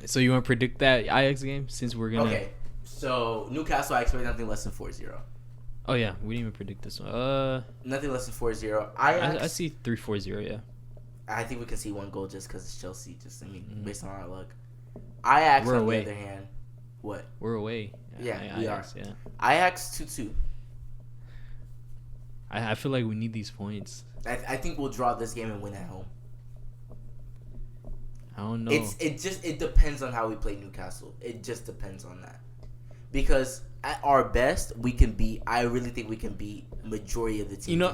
Speaker 2: So you want to predict that Ajax game since we're gonna?
Speaker 1: Okay. So Newcastle, I expect nothing less than 4-0.
Speaker 2: Oh yeah, we didn't even predict this one.
Speaker 1: Nothing less than 4-0. I
Speaker 2: see 3-4-0. Yeah.
Speaker 1: I think we can see one goal just because it's Chelsea. Based on our luck. Ajax,
Speaker 2: we're
Speaker 1: on
Speaker 2: away.
Speaker 1: the other hand, what?
Speaker 2: We're away.
Speaker 1: Yeah, we
Speaker 2: Ajax,
Speaker 1: are.
Speaker 2: Yeah.
Speaker 1: Ajax 2-2.
Speaker 2: I feel like we need these points.
Speaker 1: I think we'll draw this game and win at home.
Speaker 2: I don't know.
Speaker 1: It depends on how we play Newcastle. It just depends on that. Because at our best, I really think we can beat majority of the teams.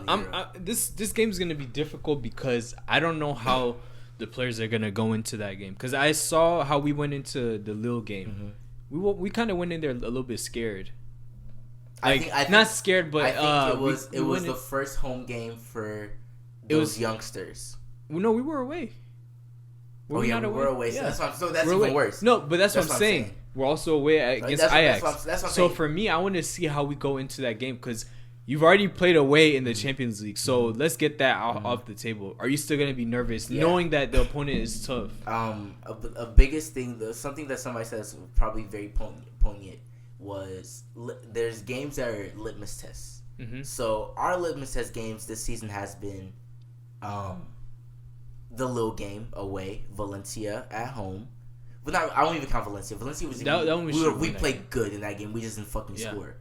Speaker 2: This game's gonna be difficult because I don't know how the players are gonna go into that game. Because I saw how we went into the Lille game. We kind of went in there a little bit scared. I think not scared, but
Speaker 1: I think it was the first home game for those youngsters.
Speaker 2: No, we were away.
Speaker 1: We were away.
Speaker 2: Yeah.
Speaker 1: So that's even worse.
Speaker 2: No, but that's what I'm saying. We're also away against Ajax.
Speaker 1: That's what I'm
Speaker 2: so for me, I want to see how we go into that game because you've already played away in the Champions League. So let's get that off the table. Are you still going to be nervous knowing that the opponent is tough?
Speaker 1: A biggest thing, something that somebody says probably very poignant was there's games that are litmus tests. So our litmus test games this season has been the Lille game away, Valencia at home. But I don't even count Valencia. Valencia was we played good in that game. We just didn't fucking score.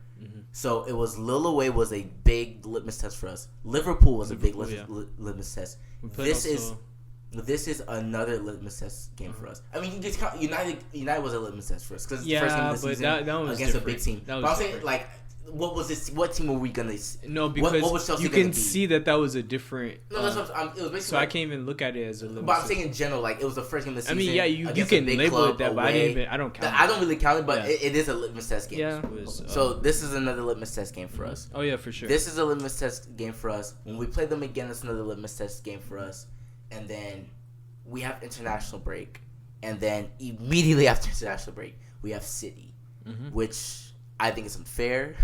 Speaker 1: So it was Lille away was a big litmus test for us. Liverpool was a big litmus test. This is another litmus test game for us. I mean, you just count United was a litmus test for us because first game of the season
Speaker 2: that was
Speaker 1: against
Speaker 2: different.
Speaker 1: a big team. But I'm saying like. What was this? What team were we gonna?
Speaker 2: No, because what was Chelsea you can see that was a different.
Speaker 1: No, that's what it was basically.
Speaker 2: So I can't even look at it as a.
Speaker 1: But I'm saying in general, like it was the first game of the season.
Speaker 2: I mean, yeah, you can label it that, but I don't count.
Speaker 1: I don't really count it, but it is a litmus test game.
Speaker 2: Yeah. It was,
Speaker 1: so this is another litmus test game for us.
Speaker 2: Oh yeah, for sure.
Speaker 1: This is a litmus test game for us. When we play them again, it's another litmus test game for us. And then we have international break, And then immediately after international break, we have City, which I think is unfair,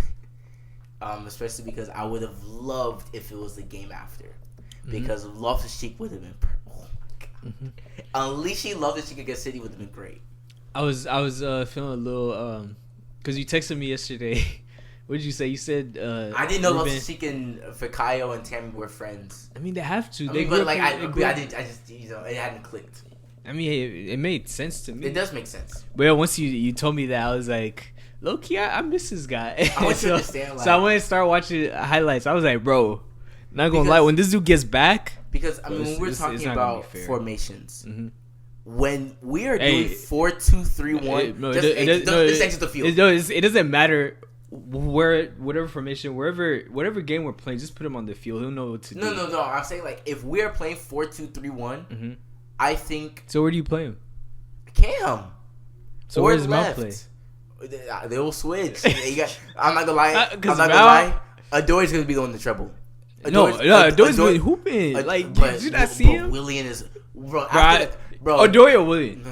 Speaker 1: especially because I would have loved if it was the game after. Because Loftus-Cheek would have been oh my god. Unleashing Loftus-Cheek against City would have been great.
Speaker 2: I was feeling a little because you texted me yesterday. What did you say? You said
Speaker 1: I didn't know Loftus-Cheek and Fikayo and Tammy were friends.
Speaker 2: I mean, they have to.
Speaker 1: I just it hadn't clicked.
Speaker 2: I mean, it made sense to me.
Speaker 1: It does make sense.
Speaker 2: But yeah, once you told me that, I was like, low key, I miss this guy.
Speaker 1: I want you to understand.
Speaker 2: So I went to start watching highlights. I was like, bro, not gonna lie, when this dude gets back,
Speaker 1: because I mean, when we're talking about formations, when we are doing 4-2-3-1, this exit the field.
Speaker 2: It doesn't matter whatever formation, whatever game we're playing, just put him on the field. He'll know what to do.
Speaker 1: No. I'm saying like if we are playing 4-2-3-1, I think.
Speaker 2: So where do you play him?
Speaker 1: Cam.
Speaker 2: So where does Mount play?
Speaker 1: They will switch. I'm not gonna lie. Adoy's gonna be the one in the treble.
Speaker 2: Adoy's been hooping. Did you not see him?
Speaker 1: Willian is bro.
Speaker 2: Adoy or Willian?
Speaker 1: No.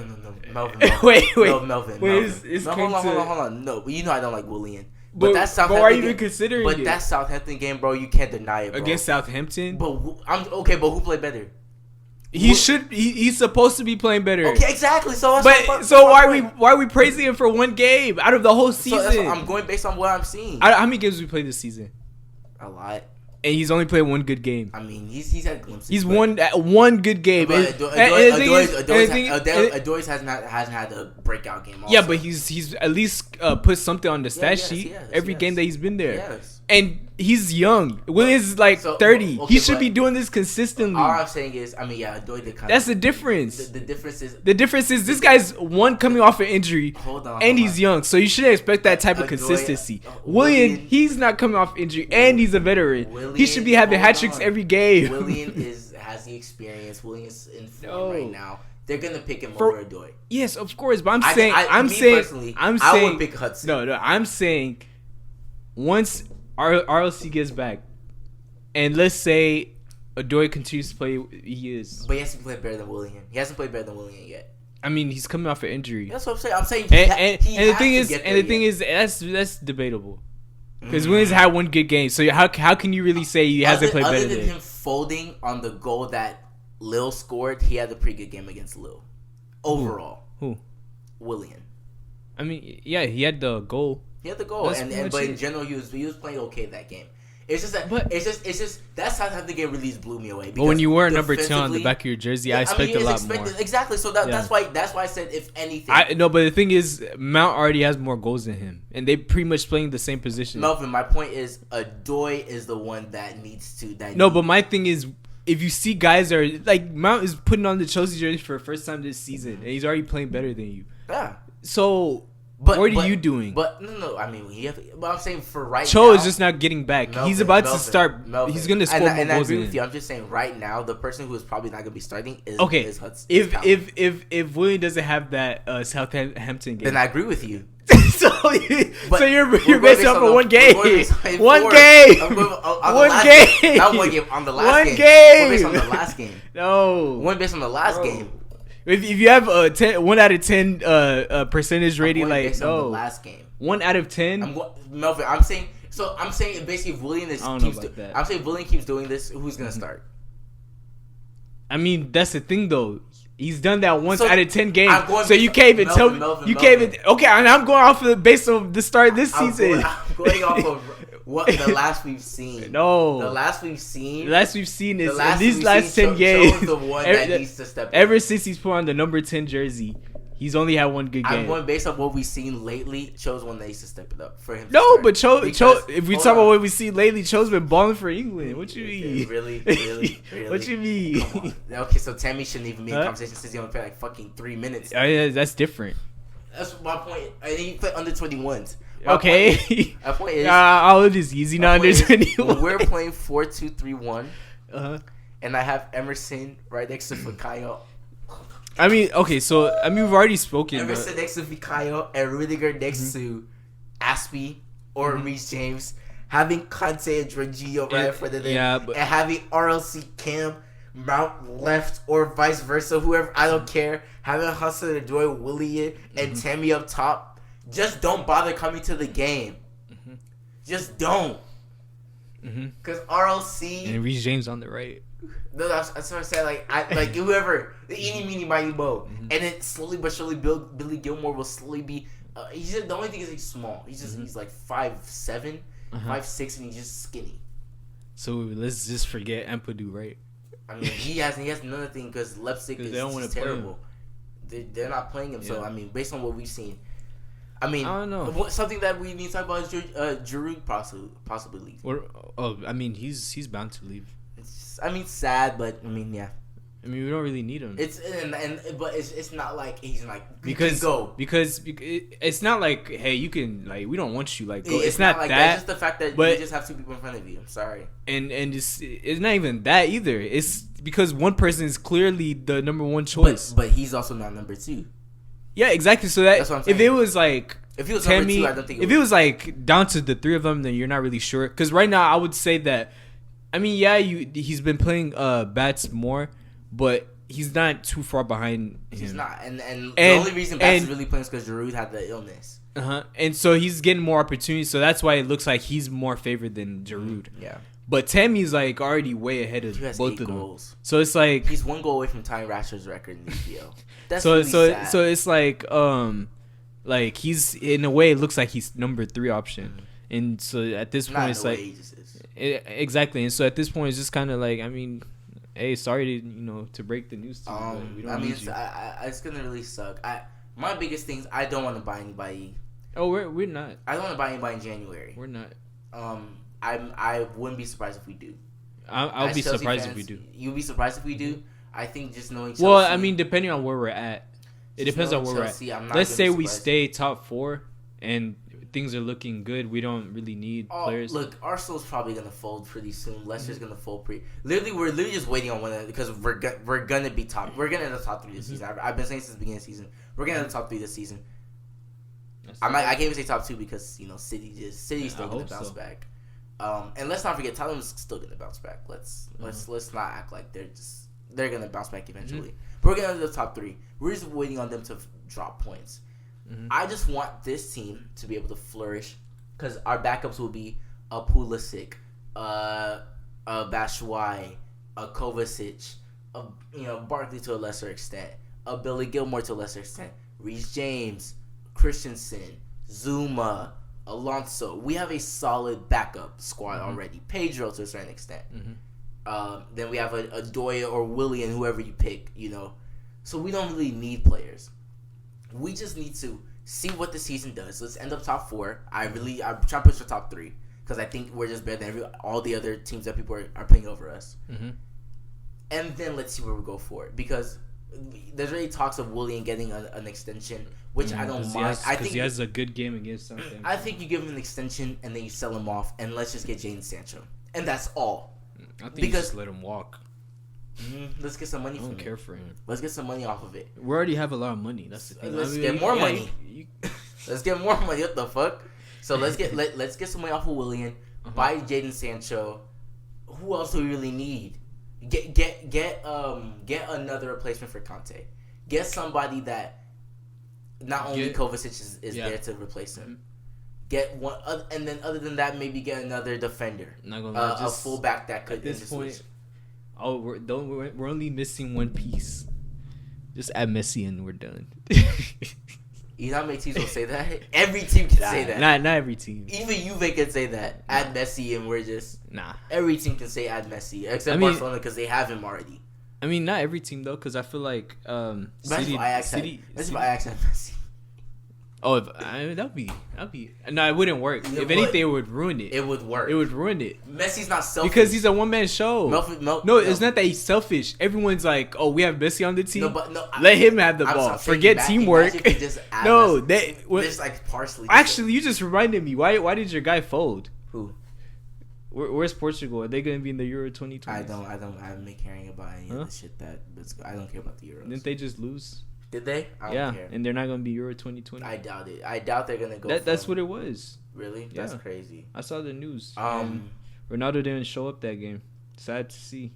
Speaker 1: Melvin.
Speaker 2: Wait.
Speaker 1: Hold on. No, you know I don't like Willian. But that's Southampton.
Speaker 2: But why are you even considering it?
Speaker 1: But that Southampton game, bro, you can't deny it, bro.
Speaker 2: Against Southampton?
Speaker 1: But who played better?
Speaker 2: He's supposed to be playing better.
Speaker 1: Okay, exactly. So
Speaker 2: why are we praising him for one game out of the whole season?
Speaker 1: So I'm going based on what I'm seeing.
Speaker 2: How many games have we played this season?
Speaker 1: A lot.
Speaker 2: And he's only played one good game.
Speaker 1: I mean, he's had glimpses.
Speaker 2: He's won one good game.
Speaker 1: Adoy hasn't had a breakout game. Also.
Speaker 2: Yeah, but he's at least put something on the stat sheet every game that he's been there.
Speaker 1: Yes.
Speaker 2: And he's young. Williams is like 30. He should be doing this consistently.
Speaker 1: All I'm saying is, I mean, yeah, Adoy did kind of.
Speaker 2: That's the difference.
Speaker 1: The difference is
Speaker 2: this guy's coming off an injury. And he's young, so you shouldn't expect that type of consistency. William, he's not coming off injury, and he's a veteran. He should be having hat tricks every game.
Speaker 1: William has the experience. William is in form right now. They're gonna pick him over Adoy.
Speaker 2: Yes, of course, but I'm saying
Speaker 1: I would pick Hudson.
Speaker 2: No, I'm saying once RLC gets back, and let's say Adoy continues to play, he is.
Speaker 1: But he hasn't played better than Willian. He hasn't played better than Willian yet.
Speaker 2: I mean, he's coming off an injury.
Speaker 1: That's what I'm saying. I'm saying
Speaker 2: the thing is, that's debatable. Because Williams had one good game, so how can you really say he hasn't played better than
Speaker 1: him? Folding on the goal that Lil scored, he had a pretty good game against Lil. Overall,
Speaker 2: who?
Speaker 1: Willian.
Speaker 2: I mean, yeah, he had the goal.
Speaker 1: He had the goal, but in general, he was playing okay that game. It's just that, it's just that Southampton game really blew me away.
Speaker 2: But when you wear number 10 on the back of your jersey, I expected a lot more.
Speaker 1: Exactly. So that's why I said if anything.
Speaker 2: But the thing is, Mount already has more goals than him, and they pretty much playing the same position.
Speaker 1: Melvin, my point is, Adoy is the one that needs to.
Speaker 2: But my thing is, if you see guys are like Mount is putting on the Chelsea jersey for the first time this season, and he's already playing better than you.
Speaker 1: Yeah.
Speaker 2: So. What are you doing?
Speaker 1: But no. I mean, but I'm saying for right now,
Speaker 2: Cho is just not getting back. He's about to start. He's going to score more goals.
Speaker 1: I agree with you. I'm just saying right now, the person who is probably not going to be starting is Hudson.
Speaker 2: If William doesn't have that Southampton game,
Speaker 1: then I agree with you.
Speaker 2: so you're based off of one game. One game.
Speaker 1: Not one game on the last game. One based on the last game.
Speaker 2: No.
Speaker 1: One based on the last game.
Speaker 2: If you have a 1 out of 10 percentage rating, like
Speaker 1: on the last game,
Speaker 2: 1 out of 10.
Speaker 1: Melvin, I'm saying basically if William I'm saying William keeps doing this, who's gonna start?
Speaker 2: I mean, that's the thing though. He's done that once out of 10 games, so you can't even tell me. You can't even. Okay, and I'm going off of based on the start of this season.
Speaker 1: I'm going off of what the last we've seen.
Speaker 2: No,
Speaker 1: the last we've seen
Speaker 2: is in these last 10 games.
Speaker 1: The one that needs to step
Speaker 2: ever since he's put on the number 10 jersey, he's only had one good game.
Speaker 1: I'm going based on what we've seen lately. Cho's one that needs to step it up for him.
Speaker 2: No, but Cho. If we talk about what we see lately, Cho's been balling for England. What you mean?
Speaker 1: Really?
Speaker 2: What you mean?
Speaker 1: Okay, so Tammy shouldn't even be in conversation since he only played like fucking 3 minutes.
Speaker 2: Oh, yeah, that's different.
Speaker 1: That's my point. I think he played under 21s.
Speaker 2: Okay.
Speaker 1: My point is,
Speaker 2: how old is he? Is he not under 21?
Speaker 1: We're playing 4-2-3-1. And I have Emerson right next to Fikayo.
Speaker 2: I mean, okay, so we've already spoken.
Speaker 1: Emerson next to Fikayo and Rudiger next to Aspie or Reece James. Having Kante and Jorginho right for the day. And having RLC Cam. Mount left or vice versa, whoever, I don't care. Having Hudson-Odoi, Willian, and Tammy up top, just don't bother coming to the game. Just don't. Because RLC...
Speaker 2: And Reece James on the right.
Speaker 1: No, that's what I said. Like whoever, the eeny, meeny, miny, mo. And then slowly but surely, Billy Gilmore will slowly be... he's just, the only thing is he's small. He's like 5'7", 5'6", and he's just skinny. So
Speaker 2: let's just forget Ampadu, right?
Speaker 1: I mean, he has another thing because Leipzig is terrible. They're not playing him. Yeah. So I mean, based on what we've seen, I don't know. Something that we need to talk about is Giroud possibly leave.
Speaker 2: I mean, he's bound to leave.
Speaker 1: It's sad, but I mean, yeah.
Speaker 2: I mean, we don't really need him.
Speaker 1: But it's not like he's like
Speaker 2: because it's not like, hey, you can, like, we don't want you, like, go. It's not like that.
Speaker 1: It's just the fact that you just have two people in front of you. I'm sorry.
Speaker 2: And it's not even that either. It's because one person is clearly the number one choice,
Speaker 1: but he's also not number two.
Speaker 2: Yeah, exactly. So that's what I'm saying. If it was
Speaker 1: Tammy, number two, I don't think
Speaker 2: if it was like down to the three of them, then you're not really sure. Because right now, I would say that, I mean, yeah, he's been playing Bats more. But he's not too far behind him.
Speaker 1: He's not. And the only reason Bats is really playing is because Giroud had the illness.
Speaker 2: And so he's getting more opportunities. So that's why it looks like he's more favored than Giroud.
Speaker 1: Yeah.
Speaker 2: But Tammy's like already way ahead of both of them. Goals. So it's like
Speaker 1: he's one goal away from tying Rashford's record in the EPL. That's
Speaker 2: sad. So it's like he's, in a way, it looks like he's number 3 option. And so at this point, it's like exactly. And so at this point, it's just kind of like, I mean, hey, sorry to break the news to you, but we don't need you.
Speaker 1: It's gonna really suck. My biggest thing is I don't want to buy anybody.
Speaker 2: Oh, we're not.
Speaker 1: I don't want to buy anybody in January.
Speaker 2: We're not.
Speaker 1: I wouldn't be surprised if we do.
Speaker 2: I'll be surprised if we do.
Speaker 1: You'll be surprised if we do. I think just knowing Chelsea.
Speaker 2: Well, I mean, depending on where we're at, it depends on where Chelsea, we're at. Let's say we stay top 4 and things are looking good. We don't really need players.
Speaker 1: Look, Arsenal's probably gonna fold pretty soon. Leicester's gonna fold pretty. We're literally just waiting on one of them because we're gonna be top. We're gonna end the top 3 this season. I've been saying since the beginning of the season. We're gonna end the top 3 this season. I can't even say top 2 because City's still gonna bounce back. And let's not forget Tottenham's still gonna bounce back. Let's not act like they're gonna bounce back eventually. But we're gonna end the top 3. We're just waiting on them to drop points. I just want this team to be able to flourish because our backups will be a Pulisic, a Batshuayi, a Kovacic, Barkley to a lesser extent, a Billy Gilmore to a lesser extent, Reece James, Christensen, Zuma, Alonso. We have a solid backup squad already. Pedro to a certain extent. Then we have a Doya or Willian, whoever you pick, So we don't really need players. We just need to see what the season does. Let's end up top 4. I'm trying to push for top 3 because I think we're just better than all the other teams that people are playing over us. And then let's see where we go for it because there's already talks of Willian getting an extension, which I don't mind. I think
Speaker 2: he has a good game against something.
Speaker 1: I think you give him an extension and then you sell him off and let's just get Jadon Sancho, and that's all.
Speaker 2: I think you just let him walk.
Speaker 1: Let's get some money.
Speaker 2: I don't care for him.
Speaker 1: Let's get some money off of it.
Speaker 2: We already have a lot of money. That's the thing.
Speaker 1: Let's get more money. Let's get more money. What the fuck? So let's get some money off of Willian. Buy Jadon Sancho. Who else do we really need? Get another replacement for Conte. Get somebody that not only Kovacic is there to replace him. Get one, and then other than that, maybe get another defender. Not gonna lie, a fullback that could.
Speaker 2: At this point, we're only missing one piece. Just add Messi and we're done.
Speaker 1: You know how many teams will say that? Every team can say that.
Speaker 2: Not every team.
Speaker 1: Even Juve can say that. Add Messi and we're just... Every team can say add Messi. Except Barcelona because they have him already.
Speaker 2: I mean, not every team though, because I feel like
Speaker 1: City Ajax had Messi.
Speaker 2: Oh, that'd be. No, it wouldn't work. If anything, it would ruin it.
Speaker 1: It would work.
Speaker 2: It would ruin it.
Speaker 1: Messi's not selfish
Speaker 2: because he's a one-man show. No, it's not that he's selfish. Everyone's like, "Oh, we have Messi on the team. Let him have the ball. Forget teamwork." No,
Speaker 1: just like partially.
Speaker 2: Actually, you just reminded me. Why did your guy fold?
Speaker 1: Who?
Speaker 2: Where's Portugal? Are they going to be in the Euro 2020?
Speaker 1: I don't make caring about any of the shit I don't care about the Euros.
Speaker 2: Didn't they just lose?
Speaker 1: Did they? I don't care.
Speaker 2: And they're not going to be Euro 2020.
Speaker 1: I doubt it. I doubt they're going to go.
Speaker 2: That's what it was.
Speaker 1: Really?
Speaker 2: Yeah.
Speaker 1: That's crazy.
Speaker 2: I saw the news. Ronaldo didn't show up that game. Sad to see.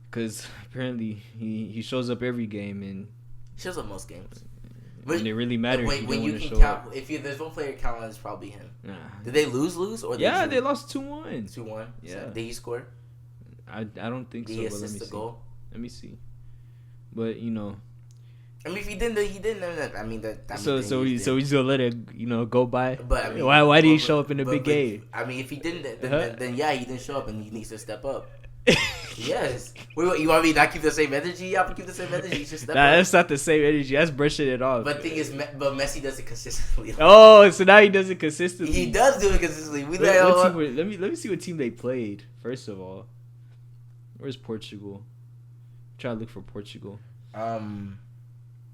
Speaker 2: Because apparently he shows up every game and
Speaker 1: he shows up most games.
Speaker 2: When it really matters,
Speaker 1: when you can count, if there's one player count on, it's probably him. Nah. Did they lose or
Speaker 2: they lost 2-1.
Speaker 1: 2-1.
Speaker 2: Yeah.
Speaker 1: So, did he score?
Speaker 2: I don't think so.
Speaker 1: Did he assist the goal?
Speaker 2: Let me see. But I mean,
Speaker 1: if he didn't. I mean that.
Speaker 2: So he's gonna let it go by.
Speaker 1: But I mean,
Speaker 2: why did he show up in the big game?
Speaker 1: I mean, if he didn't, then yeah, he didn't show up, and he needs to step up. Yes. You want me to not keep the same energy? You have to keep the same energy. You should step up.
Speaker 2: That's not the same energy. That's brushing it off.
Speaker 1: But thing is, Messi does it consistently.
Speaker 2: Oh, so now he does it consistently.
Speaker 1: He does do it consistently.
Speaker 2: Let me see what team they played first of all. Where's Portugal? Try to look for Portugal.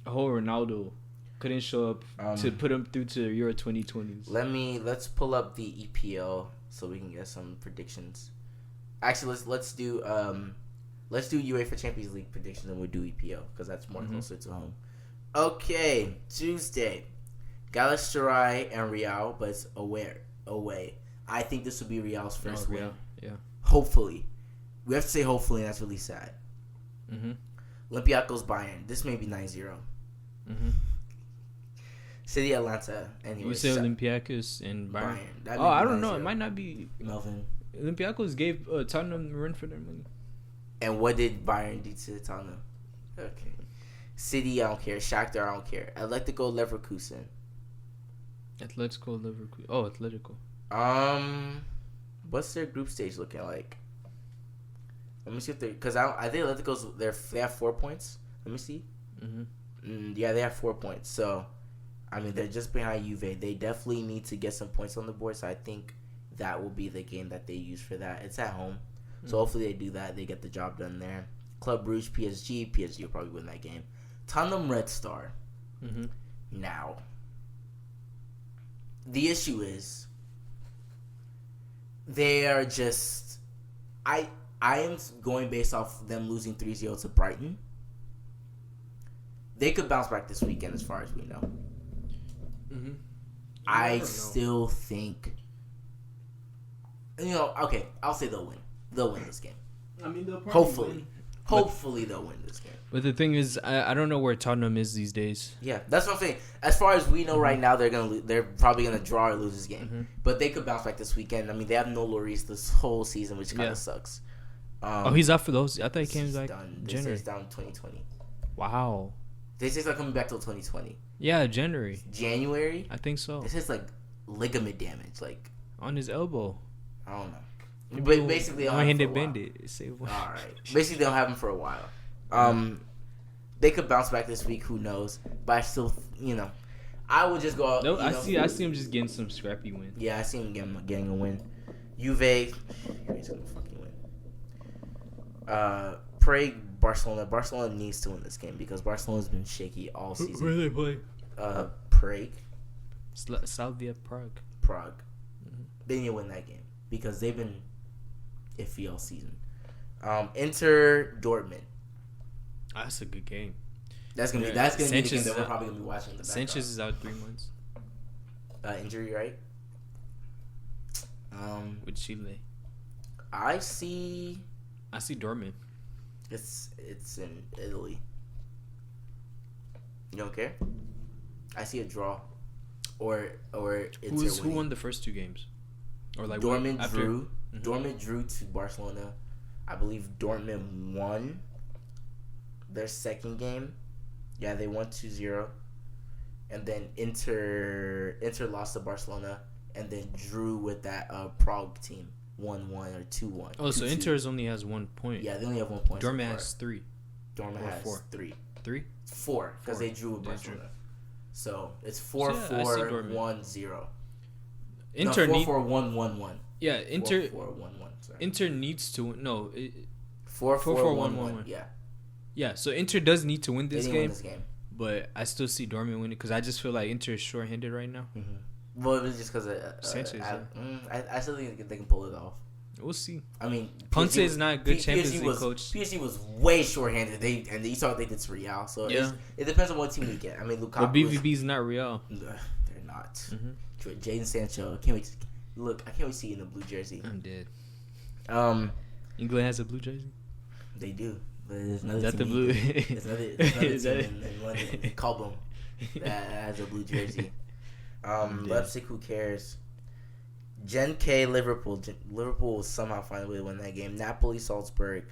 Speaker 2: Ronaldo couldn't show up to put him through to Euro 2020s.
Speaker 1: Let's pull up the EPL so we can get some predictions. Actually, let's do UEFA Champions League predictions and we'll do EPL because that's more closer to home. Okay, Tuesday, Galatasaray and Real, but it's away. I think this will be Real's first win.
Speaker 2: Yeah.
Speaker 1: Hopefully, we have to say hopefully, and that's really sad. Olympiacos Bayern. This may be 9-0. City Atlanta. Anyway,
Speaker 2: you say Olympiacos and Bayern. I don't know. It might not be
Speaker 1: Melvin.
Speaker 2: Olympiacos gave Tottenham a run for their money.
Speaker 1: And what did Bayern do to Tottenham? Okay. City, I don't care. Shakhtar, I don't care. Atletico Leverkusen.
Speaker 2: Oh, Atletico.
Speaker 1: What's their group stage looking like? Let me see if they, because I think Atletico's they have 4 points. Let me see. Yeah, they have 4 points. So, I mean, they're just behind Juve. They definitely need to get some points on the board. So I think that will be the game that they use for that. It's at home, so hopefully they do that. They get the job done there. Club Brugge, PSG. PSG will probably win that game. Tottenham Red Star. Now, the issue is they are just. I am going based off them losing 3-0 to Brighton. They could bounce back this weekend, as far as we know. I still think. Okay, I'll say they'll win. They'll win this game. I mean, they'll probably win. Hopefully they'll win this game.
Speaker 2: But the thing is, I don't know where Tottenham is these days.
Speaker 1: Yeah, that's what I'm saying. As far as we know right now, they're probably gonna draw or lose this game. But they could bounce back this weekend. I mean, they have no Lloris this whole season, which kind of sucks.
Speaker 2: He's out for those. I thought he came back
Speaker 1: January. He's down 2020.
Speaker 2: Wow.
Speaker 1: They say he's not coming back till 2020.
Speaker 2: Yeah, January.
Speaker 1: I
Speaker 2: think so.
Speaker 1: This is like ligament damage, like
Speaker 2: on his elbow.
Speaker 1: I don't know. But basically, they don't have him for a while. All right. Basically, they don't have him for a while. They could bounce back this week. Who knows? But I still, I would just go out.
Speaker 2: No, I see him just getting some scrappy win.
Speaker 1: Yeah, I see him getting a win. Juve's gonna fucking win. Prague, Barcelona. Barcelona needs to win this game because Barcelona's been shaky all season.
Speaker 2: Where do they play?
Speaker 1: Prague.
Speaker 2: Slavia Prague.
Speaker 1: They need to win that game because they've been iffy all season. Inter Dortmund.
Speaker 2: That's a good game.
Speaker 1: That's gonna be the game that we're probably gonna be watching in the background.
Speaker 2: Sanchez is out 3 months.
Speaker 1: Injury, right?
Speaker 2: With Chile.
Speaker 1: I see
Speaker 2: Dortmund.
Speaker 1: It's in Italy. You don't care? I see a draw, or Inter
Speaker 2: who won the first 2 games, or like
Speaker 1: Dortmund drew. Dortmund drew to Barcelona. I believe Dortmund won their second game. Yeah, they won 2-0, and then Inter lost to Barcelona, and then drew with that Prague team 1-1 or 2-1.
Speaker 2: Oh, 2-2. So Inter only has 1 point.
Speaker 1: Yeah, they only have 1 point.
Speaker 2: Dortmund has 3.
Speaker 1: Dortmund has
Speaker 2: 4.
Speaker 1: 3.
Speaker 2: 3?
Speaker 1: 4 because they drew with Barcelona. So it's 4-4-1-0.
Speaker 2: Inter
Speaker 1: 4-4-1-1-1.
Speaker 2: Yeah, Inter
Speaker 1: 4-4-1-1. Sorry.
Speaker 2: Inter needs to win. No,
Speaker 1: 4-4-1-1. Yeah.
Speaker 2: Yeah, so Inter does need to win this game.
Speaker 1: Win this game.
Speaker 2: But I still see Dortmund winning because I just feel like Inter is short-handed right now.
Speaker 1: Well, it was just because of
Speaker 2: Sanchez.
Speaker 1: I still think they can pull it off.
Speaker 2: We'll see.
Speaker 1: I mean,
Speaker 2: Ponce is not a good Champions League coach.
Speaker 1: PSG was way short-handed. And you saw what they did to Real. So it depends on what team you get. I mean, Lukaku.
Speaker 2: But BVB is not Real.
Speaker 1: They're not. Jadon Sancho. I can't wait to see you in the blue jersey.
Speaker 2: I'm dead.
Speaker 1: England
Speaker 2: has a blue jersey.
Speaker 1: They do. But there's another
Speaker 2: Is that the
Speaker 1: team.
Speaker 2: blue?
Speaker 1: There's another team in London, in Cobham, that has a blue jersey. Leipzig, who cares? Gen K, Liverpool. Liverpool will somehow find a way to win that game. Napoli, Salzburg.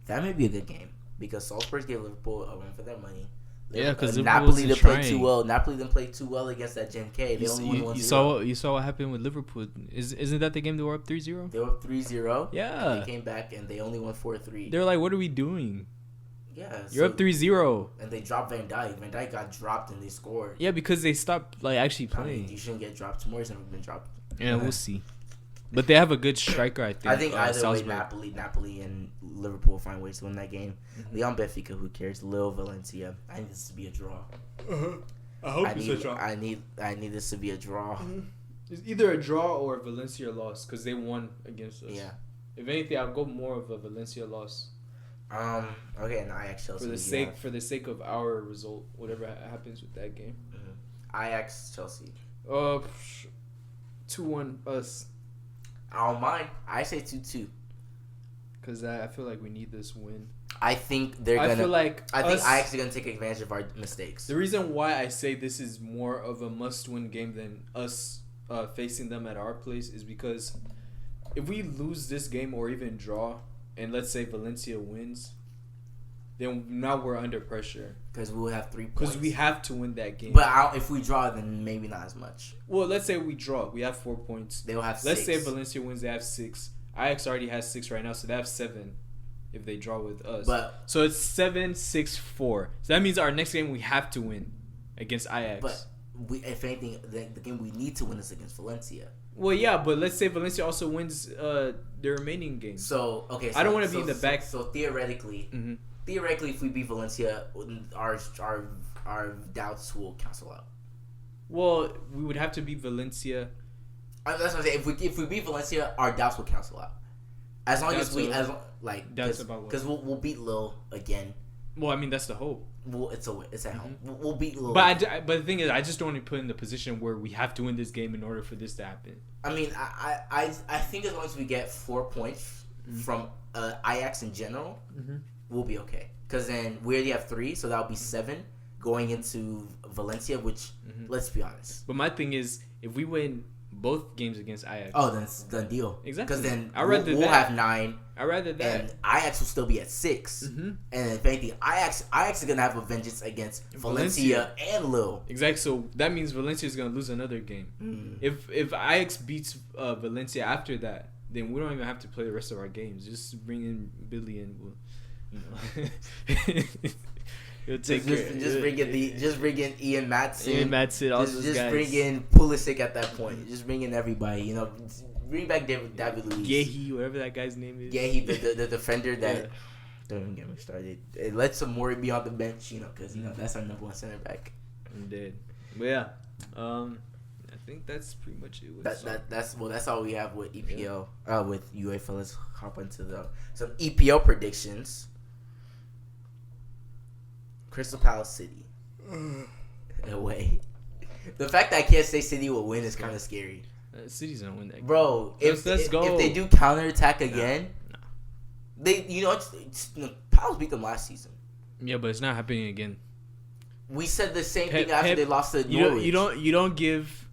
Speaker 1: That may be a good game because Salzburg gave Liverpool a run for their money.
Speaker 2: Yeah, because
Speaker 1: Napoli didn't play too well. Napoli didn't play too well against that Gen K. They only won 1-0.
Speaker 2: You saw what happened with Liverpool. Isn't that the game they were up 3-0?
Speaker 1: They were up 3-0.
Speaker 2: Yeah.
Speaker 1: They came back and they only won 4-3.
Speaker 2: They're like, what are we doing?
Speaker 1: Yeah.
Speaker 2: You're up 3-0.
Speaker 1: And they dropped Van Dijk. Van Dijk got dropped and they scored.
Speaker 2: Yeah, because they stopped like actually playing.
Speaker 1: I mean, you shouldn't get dropped. Tomorrow's never been dropped.
Speaker 2: Yeah, we'll see. But they have a good striker, I think.
Speaker 1: I think either
Speaker 2: Salzburg.
Speaker 1: way, Napoli and Liverpool will find ways to win that game. Leon Benfica, who cares? Lille, Valencia. I need this to be a draw.
Speaker 2: I hope it's a draw.
Speaker 1: I need this to be a draw.
Speaker 2: It's either a draw or Valencia loss because they won against us.
Speaker 1: Yeah.
Speaker 2: If anything, I'll go more of a Valencia loss.
Speaker 1: Okay, and Ajax Chelsea.
Speaker 2: For the sake of our result, whatever happens with that game.
Speaker 1: Ajax Chelsea.
Speaker 2: 2-1 us.
Speaker 1: I don't mind. I say 2-2.
Speaker 2: Because I feel like we need this win.
Speaker 1: I think they're gonna. I think Ajax are gonna take advantage of our mistakes.
Speaker 2: The reason why I say this is more of a must-win game than us facing them at our place is because if we lose this game or even draw, and let's say Valencia wins, then now we're under pressure.
Speaker 1: Because we'll have 3 points.
Speaker 2: Because we have to win that game.
Speaker 1: But if we draw, then maybe not as much.
Speaker 2: Well, let's say we draw. We have 4 points.
Speaker 1: They will have 6.
Speaker 2: Let's say Valencia wins, they have 6. Ajax already has 6 right now, so they have 7 if they draw with us. So it's 7-6-4. So that means our next game we have to win against Ajax.
Speaker 1: But if anything, the game we need to win is against Valencia.
Speaker 2: Well, yeah, but let's say Valencia also wins the remaining games.
Speaker 1: So
Speaker 2: I don't want to be in the back.
Speaker 1: So theoretically, if we beat Valencia, our doubts will cancel out.
Speaker 2: Well, we would have to beat Valencia.
Speaker 1: That's what I'm saying. If we beat Valencia, our doubts will cancel out. As long as because we'll beat Lille again.
Speaker 2: Well, I mean that's the hope.
Speaker 1: Well, it's at home. We'll beat Lille.
Speaker 2: But the thing is, I just don't want to put in the position where we have to win this game in order for this to happen.
Speaker 1: I mean, I think as long as we get 4 points from Ajax in general, we'll be okay. Because then we already have 3, so that'll be 7 going into Valencia. Which let's be honest.
Speaker 2: But my thing is, if we win both games against Ajax,
Speaker 1: then it's done deal.
Speaker 2: Exactly.
Speaker 1: Because then we'll have 9.
Speaker 2: I'd rather that.
Speaker 1: And Ajax will still be at 6. And if anything, Ajax is gonna have a vengeance against Valencia and Lille.
Speaker 2: Exactly. So that means Valencia is gonna lose another game. If Ajax beats Valencia after that, then we don't even have to play the rest of our games. Just bring in Billy and we'll, You'll take
Speaker 1: just bring in Ian Maatsen.
Speaker 2: All those guys.
Speaker 1: Just bring in Pulisic at that point. Just bring in everybody. Bring back David Luiz.
Speaker 2: Yehi, whatever that guy's name is.
Speaker 1: Yehi, the defender that. Don't even get me started. Let Samori be on the bench, because that's our number 1 center back.
Speaker 2: I'm dead. But yeah, I think that's pretty much it.
Speaker 1: That's all we have with EPL. With UEFA. Let's hop into some EPL predictions. Crystal Palace City. Away. The fact that I can't say City will win is kind of scary.
Speaker 2: City's gonna win that game.
Speaker 1: Bro,
Speaker 2: let's go.
Speaker 1: If they do counterattack again, they Palace beat them last season.
Speaker 2: Yeah, but it's not happening again.
Speaker 1: We said the same thing after they lost to Norwich.
Speaker 2: You don't give.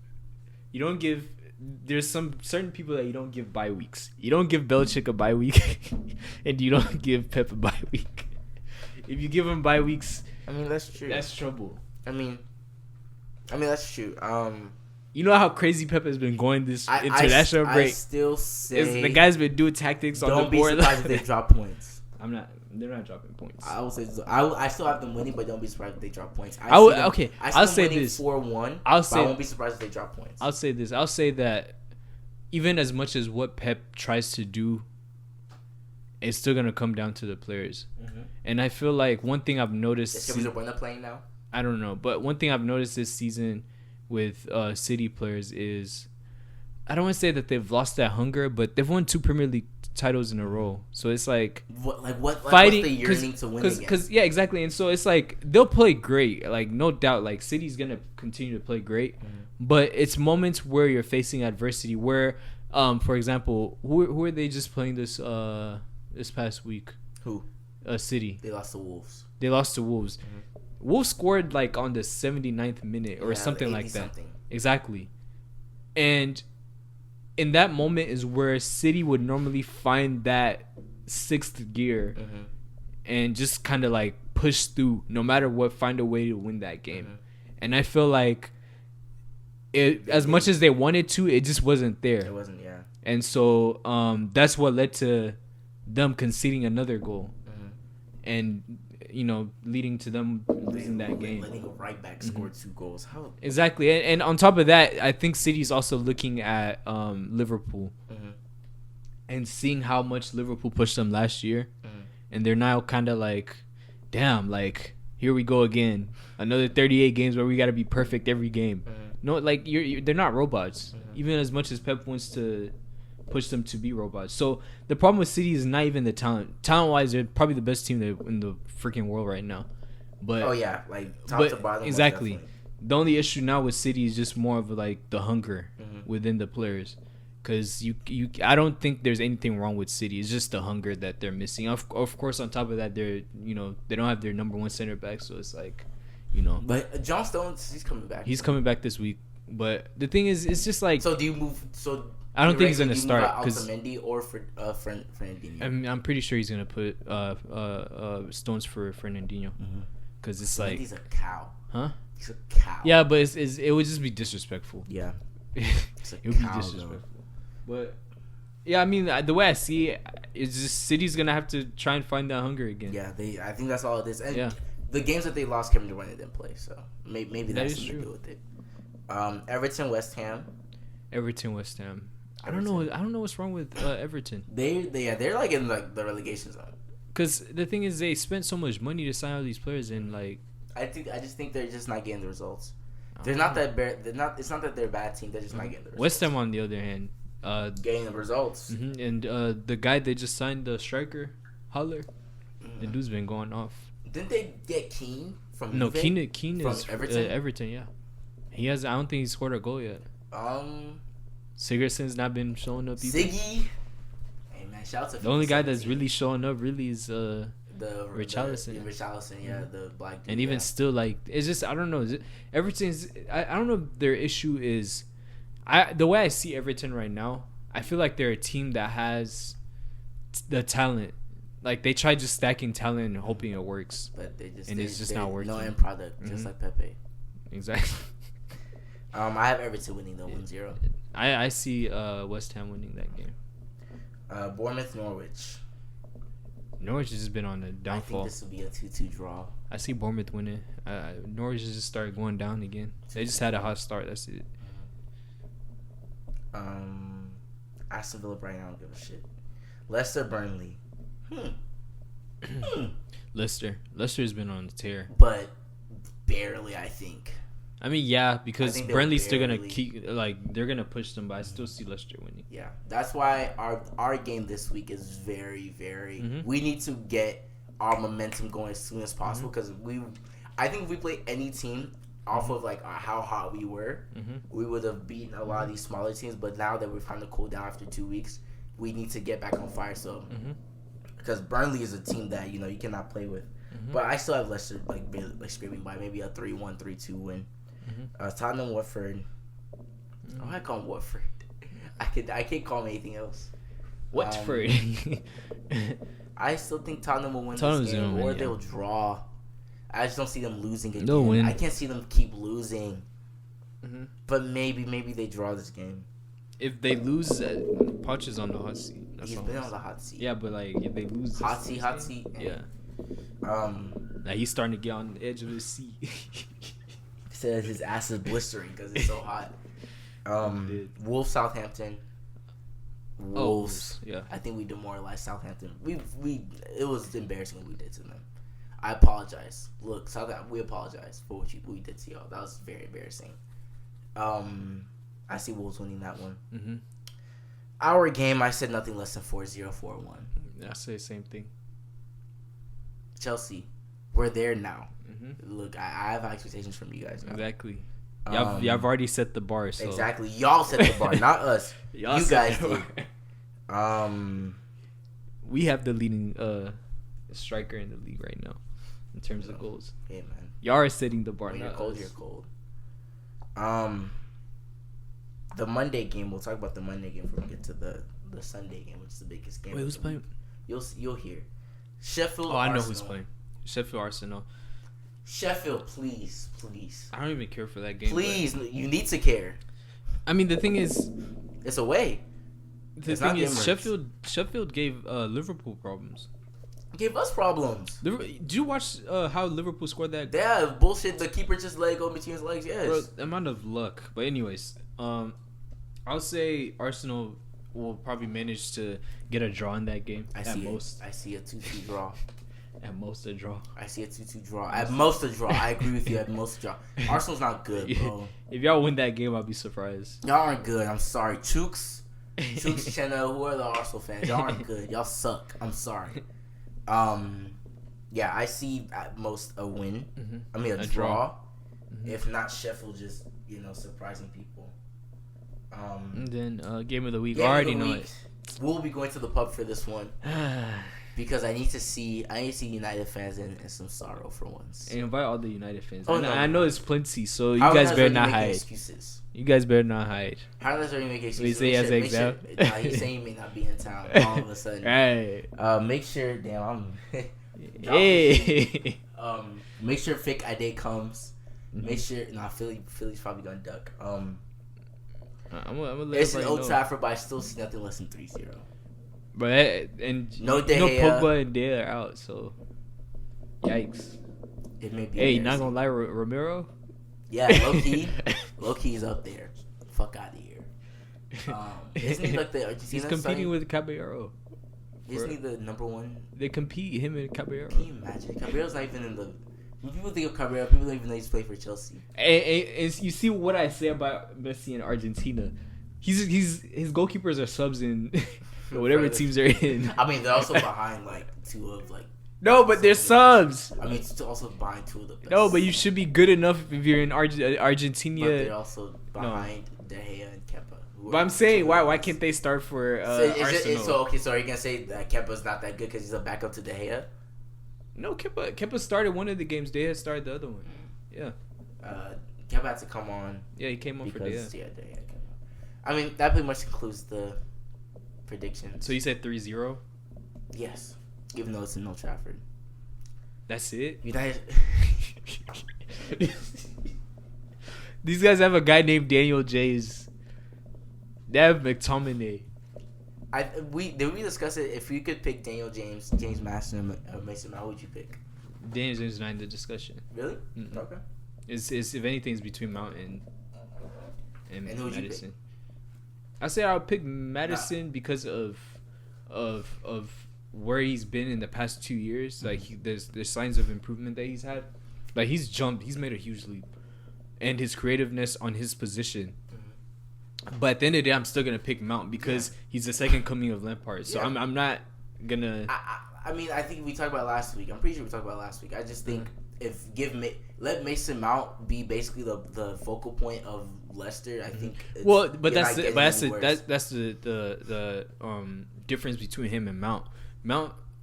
Speaker 2: There's some certain people that you don't give bye weeks. You don't give Belichick a bye week, and you don't give Pep a bye week. If you give him bye weeks,
Speaker 1: I mean that's true.
Speaker 2: That's trouble.
Speaker 1: I mean that's true.
Speaker 2: You know how crazy Pep has been going this international break.
Speaker 1: I still say
Speaker 2: the guy's been doing tactics on the board.
Speaker 1: Don't be surprised if they drop points.
Speaker 2: They're not dropping points.
Speaker 1: I will say I still have them winning, but don't be surprised if they drop points.
Speaker 2: I'll
Speaker 1: say this 4-1. I won't be surprised if they drop points.
Speaker 2: I'll say this. I'll say that even as much as what Pep tries to do, it's still gonna come down to the players. And I feel like one thing I've noticed.
Speaker 1: Is Kevin De Bruyne playing now?
Speaker 2: I don't know, but one thing I've noticed this season with City players is, I don't want to say that they've lost that hunger, but they've won 2 Premier League titles in a row. So it's like
Speaker 1: fighting, what's the yearning to win again?
Speaker 2: Yeah, exactly. And so it's like they'll play great, like no doubt. Like City's gonna continue to play great, but it's moments where you're facing adversity. Where, for example, who are they just playing this past week?
Speaker 1: Who?
Speaker 2: City.
Speaker 1: They lost to Wolves.
Speaker 2: Mm-hmm. Wolves scored like on the 79th minute or something like that. Exactly. And in that moment is where City would normally find that sixth gear and just kind of like push through no matter what, find a way to win that game. And I feel like as much as they wanted to, it just wasn't there.
Speaker 1: It wasn't, yeah.
Speaker 2: And so that's what led to them conceding another goal. And, leading to them losing that game.
Speaker 1: Letting a right back score 2 goals. How?
Speaker 2: Exactly. And on top of that, I think City's also looking at Liverpool and seeing how much Liverpool pushed them last year. And they're now kind of like, damn, like, here we go again. Another 38 games where we got to be perfect every game. No, like, they're not robots. Even as much as Pep wants to push them to be robots. So the problem with City is not even the talent. Talent-wise, they're probably the best team in the freaking world right now. But top to bottom. Exactly. The only issue now with City is just more of like the hunger within the players. Because I don't think there's anything wrong with City. It's just the hunger that they're missing. Of course, on top of that, they don't have their number one center back, so it's like,
Speaker 1: But John Stones, he's coming back.
Speaker 2: He's coming back this week. But the thing is, it's just like.
Speaker 1: So do you move?
Speaker 2: I don't think he's gonna start
Speaker 1: because Mendy or for Fernandinho.
Speaker 2: I'm pretty sure he's gonna put Stones for Fernandinho because it's like
Speaker 1: he's a cow.
Speaker 2: Huh?
Speaker 1: He's a cow.
Speaker 2: Yeah, but it would just be disrespectful.
Speaker 1: Yeah,
Speaker 2: it would be disrespectful. But yeah, I mean, the way I see it, it's just City's gonna have to try and find that hunger again.
Speaker 1: Yeah, I think that's all it is. And the games that they lost, Kevin Durant didn't play, so maybe that's something to do with it. Everton, West Ham. I don't know what's wrong with Everton.
Speaker 2: They're
Speaker 1: like in like the relegation zone.
Speaker 2: Because the thing is, they spent so much money to sign all these players, and like
Speaker 1: I just think they're just not getting the results. They're not that bad. They're not. It's not that they're a bad team. They're just not getting the results.
Speaker 2: West Ham, on the other hand,
Speaker 1: getting the results.
Speaker 2: And the guy they just signed, the striker, Haller, the dude's been going off.
Speaker 1: Didn't they get Keane from?
Speaker 2: No, Keane is
Speaker 1: Everton.
Speaker 2: Everton, yeah. He has. I don't think he scored a goal yet. Sigurdsson's not been showing up either.
Speaker 1: Siggy. Hey man, shout out to
Speaker 2: the only guy that's really showing up is
Speaker 1: Richarlison. Richarlison, yeah, the black dude.
Speaker 2: And even still, like, it's just, I don't know. Everton's, I don't know if their issue is, the way I see Everton right now, I feel like they're a team that has the talent. Like, they try just stacking talent and hoping it works.
Speaker 1: But
Speaker 2: it's just not working.
Speaker 1: No end product, just like Pepe.
Speaker 2: Exactly.
Speaker 1: I have Everton winning though, 1-0.
Speaker 2: I see West Ham winning that game.
Speaker 1: Bournemouth, Norwich.
Speaker 2: Norwich has just been on the downfall.
Speaker 1: I think this will be a 2-2 draw.
Speaker 2: I see Bournemouth winning. Norwich has just started going down again. They just had a hot start. That's it.
Speaker 1: Aston Villa, Brighton, I don't give a shit. Leicester, Burnley.
Speaker 2: Leicester's been on the tear.
Speaker 1: But barely, I think.
Speaker 2: I mean, yeah, because Burnley's still gonna keep they're gonna push them, but I still see Leicester winning.
Speaker 1: Yeah, that's why our game this week is very, very. We need to get our momentum going as soon as possible because I think if we play any team off of like how hot we were, we would have beaten a lot of these smaller teams. But now that we're trying to cool down after 2 weeks, we need to get back on fire. So because Burnley is a team that you cannot play with, but I still have Leicester scraping by maybe a 3-1, 3-2 win. Tottenham, Watford. I call him Watford. I can't call him anything else.
Speaker 2: Watford.
Speaker 1: I still think Tottenham will win this game, or they'll draw. I just don't see them losing again.
Speaker 2: They'll win.
Speaker 1: I can't see them keep losing. But maybe they draw this game.
Speaker 2: If they lose, Poch is on the hot seat.
Speaker 1: He's been on the hot seat.
Speaker 2: Yeah, but like if they lose,
Speaker 1: hot seat.
Speaker 2: Yeah.
Speaker 1: Now
Speaker 2: he's starting to get on the edge of his seat.
Speaker 1: Says his ass is blistering because it's so hot. Wolves, Southampton. Wolves.
Speaker 2: Yeah.
Speaker 1: I think we demoralized Southampton. It was embarrassing what we did to them. I apologize. Look, Southampton, we apologize for what we did to y'all. That was very embarrassing. I see Wolves winning that one. Our game, I said nothing less than 4-0, 4-1.
Speaker 2: I say the same thing.
Speaker 1: Chelsea, we're there now. Look, I have expectations from you guys now.
Speaker 2: Exactly. Y'all have already set the bar. So.
Speaker 1: Exactly. Y'all set the bar, not us. You guys did.
Speaker 2: We have the leading striker in the league right now in terms of goals.
Speaker 1: Yeah, man.
Speaker 2: Y'all are setting the bar.
Speaker 1: When you're cold, you're cold. The Monday game. We'll talk about the Monday game before we get to the Sunday game, which is the biggest game.
Speaker 2: Wait, who's playing?
Speaker 1: You'll hear. Sheffield.
Speaker 2: Oh, I know
Speaker 1: Arsenal.
Speaker 2: who's playing. Sheffield Arsenal.
Speaker 1: Sheffield, please.
Speaker 2: I don't even care for that game.
Speaker 1: Please, you need to care.
Speaker 2: I mean, the thing is,
Speaker 1: it's away.
Speaker 2: The thing is, Sheffield gave Liverpool problems.
Speaker 1: Gave us problems.
Speaker 2: Did you watch how Liverpool scored that?
Speaker 1: Yeah, bullshit. The keeper just let it go between his legs. Yes.
Speaker 2: Bro, amount of luck. But anyways, I'll say Arsenal will probably manage to get a draw in that game.
Speaker 1: I see a 2-2 draw.
Speaker 2: At most a draw.
Speaker 1: I see a 2-2 draw. At most a draw. I agree with you. At most a draw. Arsenal's not good, bro.
Speaker 2: If y'all win that game, I'll be surprised.
Speaker 1: Y'all aren't good. I'm sorry. Chooks, Chenna, who are the Arsenal fans? Y'all aren't good. Y'all suck. I'm sorry. Yeah, I see at most a win. Mm-hmm. I mean a draw. Mm-hmm. If not Sheffield, just surprising people.
Speaker 2: And then game of the week. I already know it.
Speaker 1: We'll be going to the pub for this one because I need to see United fans in some sorrow for once.
Speaker 2: And invite all the United fans. I know it's plenty, so you guys better not hide.
Speaker 1: Excuses.
Speaker 2: You guys better not hide.
Speaker 1: How does he make excuses?
Speaker 2: We say as an example.
Speaker 1: He's saying he may not be in town all of a sudden.
Speaker 2: Right.
Speaker 1: Make sure. Damn, I'm.
Speaker 2: Hey.
Speaker 1: Make sure Fake Ade comes. Mm-hmm. Make sure. Philly's probably gonna duck. I'm gonna let it's an Old Trafford, but I still see nothing less than 3-0.
Speaker 2: But
Speaker 1: no
Speaker 2: Pogba and De are out, so yikes.
Speaker 1: It may be.
Speaker 2: Hey, not gonna lie, Romero.
Speaker 1: Yeah, low key is up there. Fuck out of here. Isn't he like the Argentina?
Speaker 2: He's competing with Caballero.
Speaker 1: Isn't he the number one?
Speaker 2: They compete, him and Caballero.
Speaker 1: Can you imagine? Caballero's not even in the. When people think of Caballero, people don't even know he's playing for Chelsea.
Speaker 2: And you see what I say about Messi in Argentina. His goalkeepers are subs in whatever teams they're in.
Speaker 1: I mean, they're also behind two of
Speaker 2: No, but they're subs.
Speaker 1: I mean, it's also behind two of the best.
Speaker 2: No, but you should be good enough if you're in Argentina.
Speaker 1: But they're also behind De Gea and Kepa.
Speaker 2: But I'm saying, why can't they start for Arsenal?
Speaker 1: So are you gonna say that Kepa's not that good because he's a backup to De Gea?
Speaker 2: No, Kepa started one of the games. De Gea started the other one. Yeah.
Speaker 1: Kepa had to come on.
Speaker 2: Yeah, he came on for De Gea.
Speaker 1: Yeah, De Gea. I mean, that pretty much concludes the predictions.
Speaker 2: So you said 3-0?
Speaker 1: Yes. Even though it's in Old Trafford.
Speaker 2: That's it?
Speaker 1: United.
Speaker 2: These guys have a guy named Daniel James. They have McTominay.
Speaker 1: Did we discuss it? If you could pick Daniel James Mason, or Mason Mount, who would you pick?
Speaker 2: Daniel James is not in the discussion.
Speaker 1: Really?
Speaker 2: Mm-mm.
Speaker 1: Okay.
Speaker 2: It's if anything, it's between Mount and
Speaker 1: who would
Speaker 2: Madison.
Speaker 1: You pick?
Speaker 2: I say I'll pick Madison because of where he's been in the past 2 years. Mm-hmm. Like there's signs of improvement that he's had. Like he's jumped, he's made a huge leap, and his creativeness on his position. Mm-hmm. But at the end of the day, I'm still gonna pick Mount because he's the second coming of Lampard. So I'm not gonna.
Speaker 1: I mean, I think we talked about it last week. I'm pretty sure we talked about it last week. I just think let Mason Mount be basically the focal point of Leicester. I think.
Speaker 2: Well, but that's the difference between him and Mount.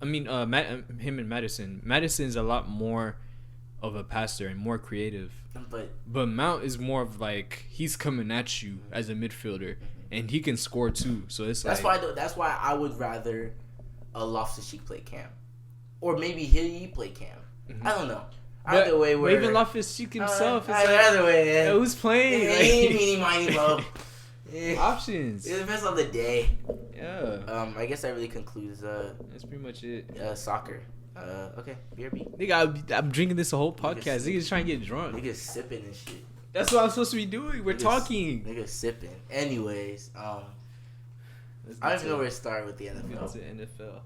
Speaker 2: Him and Madison. Madison's a lot more of a passer and more creative. But Mount is more of he's coming at you as a midfielder, and he can score too. So it's
Speaker 1: that's why I would rather a Loftus-Cheek play Cam, or maybe he play Cam. Mm-hmm. I don't know. Either way, where
Speaker 2: even Loftus-Cheek himself,
Speaker 1: either way,
Speaker 2: who's playing? Options.
Speaker 1: It depends on the day.
Speaker 2: Yeah.
Speaker 1: I guess that really concludes.
Speaker 2: That's pretty much it.
Speaker 1: Soccer. Okay. BRB.
Speaker 2: Nigga, I'm drinking this whole podcast. Niggas trying to get drunk.
Speaker 1: Niggas sipping and shit.
Speaker 2: That's what I'm supposed to be doing. We're talking.
Speaker 1: Niggas sipping. Anyways, I don't even know where to start with the NFL.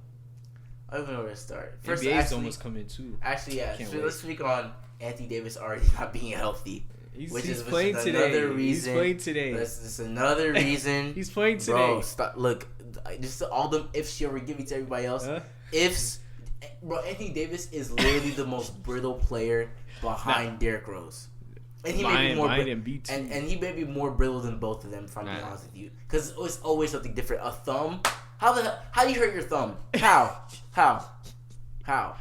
Speaker 1: I don't even know where to start.
Speaker 2: First, NBA's almost coming too.
Speaker 1: Actually, yeah. So let's speak on Anthony Davis already not being healthy.
Speaker 2: He's playing today. He's playing today.
Speaker 1: That's another reason.
Speaker 2: He's playing today.
Speaker 1: Bro, stop. Look, just all them ifs you're giving to everybody else. Ifs. Bro, Anthony Davis is literally the most brittle player behind Derrick Rose. And he may be more and he may be more brittle than both of them, if I'm being honest with you. Because it's always something different. A thumb? How do you hurt your thumb? How? How?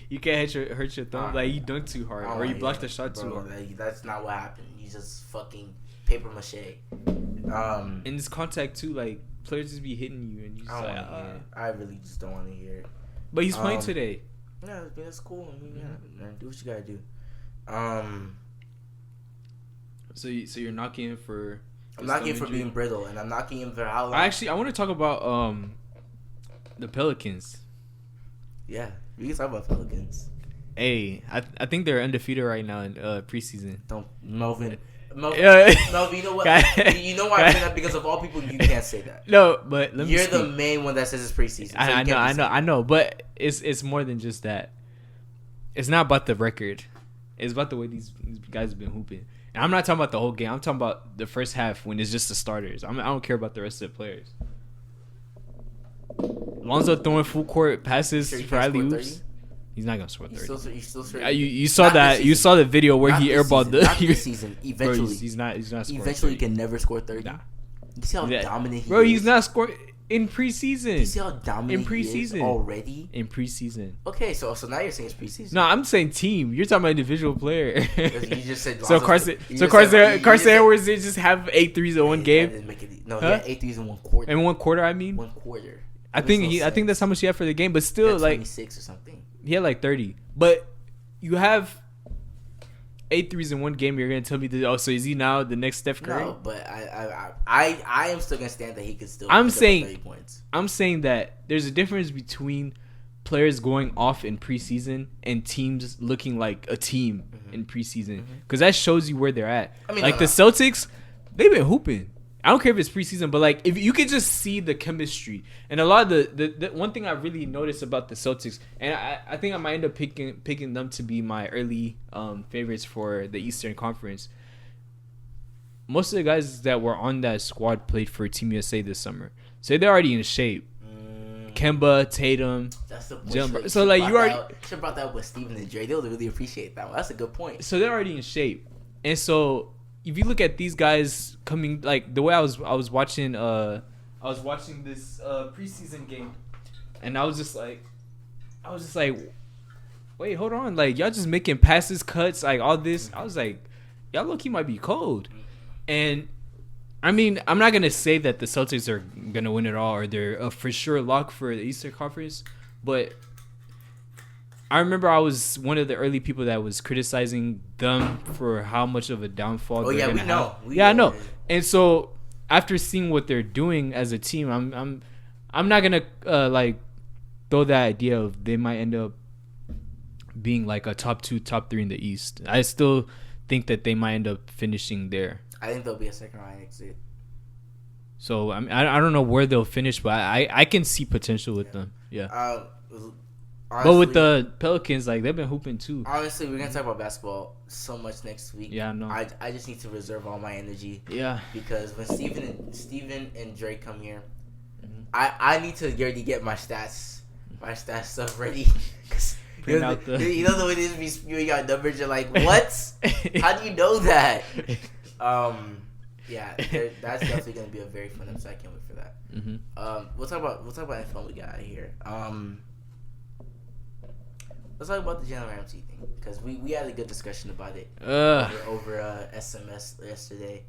Speaker 2: You can't hurt your thumb. Like, you dunk too hard. Or you block the shot too hard.
Speaker 1: That's not what happened. You just fucking paper mache.
Speaker 2: And it's contact too. Like, players just be hitting you. And you just like,
Speaker 1: I really just don't want to hear it.
Speaker 2: But he's playing today.
Speaker 1: Yeah, that's cool. I mean, yeah, man, do what you gotta do.
Speaker 2: So you're knocking him for...
Speaker 1: I'm knocking him for being brittle, and I'm knocking him for how long.
Speaker 2: I want to talk about the Pelicans.
Speaker 1: Yeah, we can talk about Pelicans.
Speaker 2: Hey, I think they're undefeated right now in preseason.
Speaker 1: Melvin, you know what? You know why I say that? Because of all people, you can't say that.
Speaker 2: No, but
Speaker 1: you're the main one that says it's preseason. So
Speaker 2: I know, but it's more than just that. It's not about the record. It's about the way these guys have been hooping. And I'm not talking about the whole game. I'm talking about the first half when it's just the starters. I don't care about the rest of the players. Lonzo throwing full court passes for alley-oops. He's not gonna score 30.
Speaker 1: He's still
Speaker 2: you saw that. You saw the video where he airballed the.
Speaker 1: Not this season. Eventually,
Speaker 2: bro, he's not.
Speaker 1: Eventually, he can never score 30. Nah. You see how dominant he is.
Speaker 2: Bro, he's not scoring in preseason.
Speaker 1: You see how dominant he is already
Speaker 2: in preseason.
Speaker 1: Okay, so now you're saying it's preseason.
Speaker 2: No, I'm saying team. You're talking about individual player.
Speaker 1: You just said
Speaker 2: Carson Edwards did just have 8 threes in one game.
Speaker 1: No, he had 8 threes in 1 quarter.
Speaker 2: In 1 quarter, I mean.
Speaker 1: 1 quarter.
Speaker 2: I think that's how much he had for the game, but still, like
Speaker 1: 26 or something.
Speaker 2: He had like 30, but you have 8 threes in one game. You're gonna tell me that? Oh, so is he now the next Steph Curry?
Speaker 1: No, but I am still gonna stand that he could still.
Speaker 2: I'm saying
Speaker 1: 30 points.
Speaker 2: I'm saying that there's a difference between players going off in preseason and teams looking like a team in preseason, because that shows you where they're at. I mean, the Celtics, they've been hooping. I don't care if it's preseason, but like if you could just see the chemistry and a lot of the one thing I really noticed about the Celtics, and I think I might end up picking them to be my early favorites for the Eastern Conference. Most of the guys that were on that squad played for Team USA this summer, so they're already in shape. Kemba, Tatum,
Speaker 1: that's the point.
Speaker 2: So like you already
Speaker 1: should have brought that up with Steven and Dre. They would really appreciate that one. That's a good point.
Speaker 2: So they're already in shape, and so. If you look at these guys coming, like the way I was watching this preseason game, and I was just like, wait, hold on, like y'all just making passes, cuts, like all this. I was like, y'all low-key might be cold, and I mean, I'm not gonna say that the Celtics are gonna win it all or they're a for sure lock for the Eastern Conference, but. I remember I was one of the early people that was criticizing them for how much of a downfall.
Speaker 1: Oh yeah, we know.
Speaker 2: I know. And so after seeing what they're doing as a team, I'm not gonna like throw that idea of they might end up being like a top 2, top 3 in the East. I still think that they might end up finishing there.
Speaker 1: I think they'll be a second round exit.
Speaker 2: So I don't know where they'll finish, but I can see potential with them. Yeah. Honestly, but with the Pelicans, like they've been hooping too.
Speaker 1: Honestly, we're gonna talk about basketball so much next week.
Speaker 2: Yeah, no.
Speaker 1: I just need to reserve all my energy.
Speaker 2: Yeah.
Speaker 1: Because when Steven and Drake come here, I need to already get my stats stuff ready. You know the way this be spewing out numbers. You're like, what? How do you know that? Yeah, that's definitely gonna be a very fun episode. I can't wait for that. We'll talk about NFL we got here. Let's talk about the Jalen Ramsey thing because we had a good discussion about it over SMS yesterday.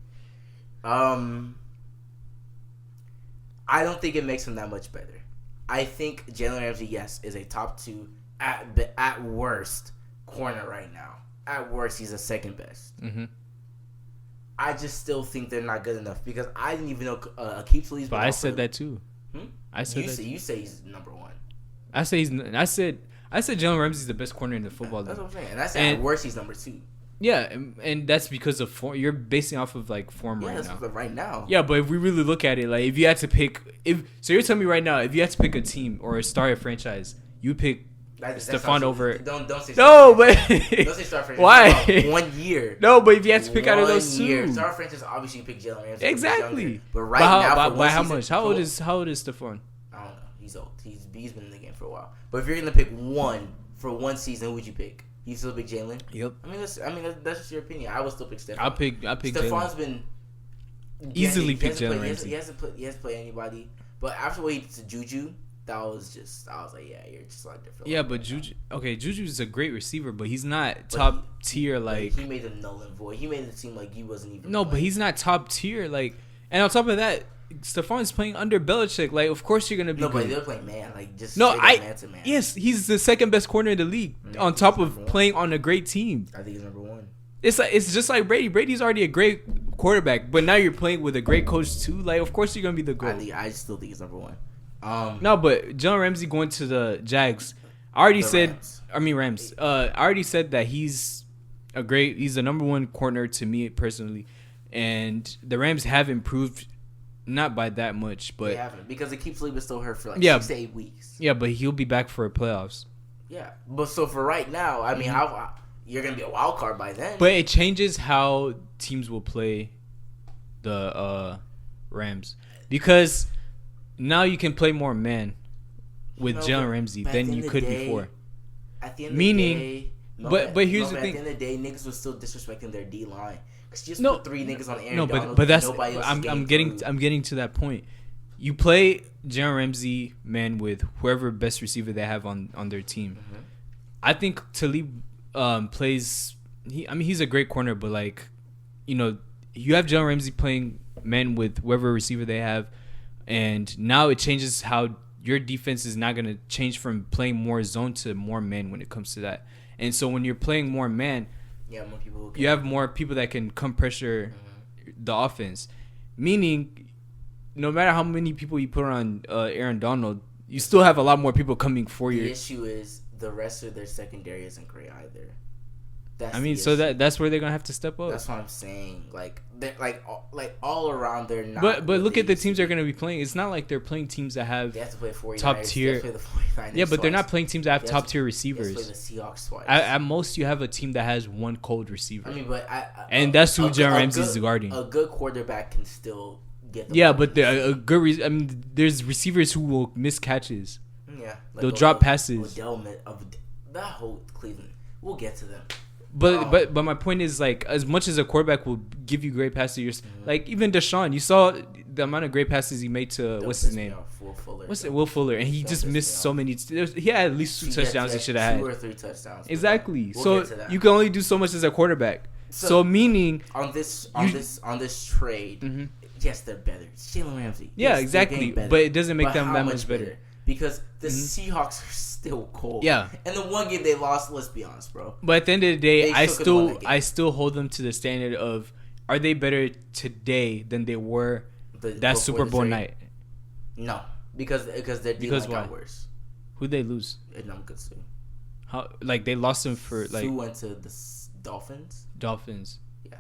Speaker 1: I don't think it makes him that much better. I think Jalen Ramsey, yes, is a top 2 at worst corner right now. At worst, he's a second best. I just still think they're not good enough because I didn't even know Aqib Talib's.
Speaker 2: But I said that too.
Speaker 1: You say he's number 1.
Speaker 2: I said Jalen Ramsey's the best corner in the football league.
Speaker 1: That's what I'm saying. And I said at worst he's number 2.
Speaker 2: Yeah, and that's because of form. You're basing off of like form right now.
Speaker 1: Yeah, that's right now.
Speaker 2: Yeah, but if we really look at it, like if you had to pick, so you're telling me right now, if you had to pick a team or a star franchise, you pick Stephon over.
Speaker 1: Don't say.
Speaker 2: No, but
Speaker 1: don't say star franchise.
Speaker 2: Why?
Speaker 1: 1 year.
Speaker 2: No, but if you had to pick out of those 2,
Speaker 1: star franchise, obviously you pick Jalen Ramsey.
Speaker 2: Exactly.
Speaker 1: But now,
Speaker 2: by how much? How old is Stephon?
Speaker 1: I don't know. He's old. He's been in the game for a while. But if you're gonna pick one for one season, who would you pick? You still pick Jalen?
Speaker 2: Yep.
Speaker 1: That's just your opinion. I would still pick Stephon.
Speaker 2: I'll pick
Speaker 1: Stephon's been
Speaker 2: easily pick Jalen Ramsey.
Speaker 1: He hasn't played anybody. But after what he did to Juju, that was just, I was like, yeah, you're just on a different
Speaker 2: Yeah,
Speaker 1: level
Speaker 2: but
Speaker 1: right
Speaker 2: Juju is a great receiver, but he's not
Speaker 1: But
Speaker 2: top tier. Like
Speaker 1: he made him null and void. He made it seem like he wasn't even.
Speaker 2: no,
Speaker 1: playing.
Speaker 2: but he's not top tier. Like, and on top of that, Stefan's playing under Belichick. Like, of course you're gonna be.
Speaker 1: No,
Speaker 2: good.
Speaker 1: but they're playing man. Like just
Speaker 2: No,
Speaker 1: man to man.
Speaker 2: Yes, he's the second best corner in the league. On top of playing on a great team.
Speaker 1: I think he's number one.
Speaker 2: It's just like Brady. Brady's already a great quarterback, but now you're playing with a great coach too. Like, of course you're gonna be the GOAT.
Speaker 1: I still think he's number one.
Speaker 2: No, but Jalen Ramsey going to the Jags. I already said.
Speaker 1: Rams.
Speaker 2: I mean Rams. I already said that he's the number one corner to me personally, and the Rams have improved, not by that much, but
Speaker 1: they haven't because it keeps leaving still hurt for like 6 to 8 weeks.
Speaker 2: Yeah, but he'll be back for playoffs.
Speaker 1: Yeah, but so for right now, I mean, how you're gonna be a wild card by then?
Speaker 2: But it changes how teams will play the Rams because now you can play more man with Jalen Ramsey than you could before.
Speaker 1: At the end of
Speaker 2: the
Speaker 1: day,
Speaker 2: but here's the thing.
Speaker 1: At the end of the day, niggas was still disrespecting their D line because just
Speaker 2: No,
Speaker 1: put 3 niggas on Aaron
Speaker 2: no,
Speaker 1: Donald.
Speaker 2: but that's
Speaker 1: nobody else
Speaker 2: I'm getting to that point. You play Jalen Ramsey man with whoever best receiver they have on their team.
Speaker 1: Mm-hmm.
Speaker 2: I think Talib plays. He's a great corner, but like, you know, you have Jalen Ramsey playing man with whoever receiver they have, and now it changes how your defense is not gonna change from playing more zone to more man when it comes to that. And so when you're playing more man,
Speaker 1: more people
Speaker 2: you have more people that can come pressure the offense. Meaning, no matter how many people you put on Aaron Donald, you still have a lot more people coming for you.
Speaker 1: The issue is the rest of their secondary isn't great either.
Speaker 2: So that's where they're gonna have to step up.
Speaker 1: That's what I'm saying. Like all around they're not.
Speaker 2: But look at the teams they're gonna be playing. It's not like they're playing teams that have
Speaker 1: to play 49ers.
Speaker 2: top tier.
Speaker 1: They have to play the 49ers
Speaker 2: Yeah, but they're
Speaker 1: twice.
Speaker 2: not playing teams that have top tier receivers.
Speaker 1: They have to play the Seahawks twice.
Speaker 2: At most, you have a team that has one cold receiver.
Speaker 1: I mean, but
Speaker 2: and that's who Jalen Ramsey's guarding.
Speaker 1: A good quarterback can still get.
Speaker 2: But a good. There's receivers who will miss catches.
Speaker 1: Yeah,
Speaker 2: they'll drop passes.
Speaker 1: That whole Cleveland. We'll get to them.
Speaker 2: But my point is, like, as much as a quarterback will give you great passes, like even Deshaun, you saw the amount of great passes he made to what's his name? Will Fuller, and he just missed so many. He had at least 2 touchdowns he should have had.
Speaker 1: 2 or 3 touchdowns.
Speaker 2: Exactly. So you can only do so much as a quarterback. So meaning
Speaker 1: on this trade, yes, they're better. It's Jalen Ramsey.
Speaker 2: Yeah, exactly. But it doesn't make them that much better.
Speaker 1: Because the Seahawks are still cold.
Speaker 2: Yeah.
Speaker 1: And the one game they lost, let's be honest, bro.
Speaker 2: But at the end of the day, I still hold them to the standard of, are they better today than they were that Super Bowl night?
Speaker 1: No, because their D-line got worse.
Speaker 2: Who'd they lose?
Speaker 1: Sue.
Speaker 2: How? Like they lost him for like.
Speaker 1: Sue went to the Dolphins. Yeah.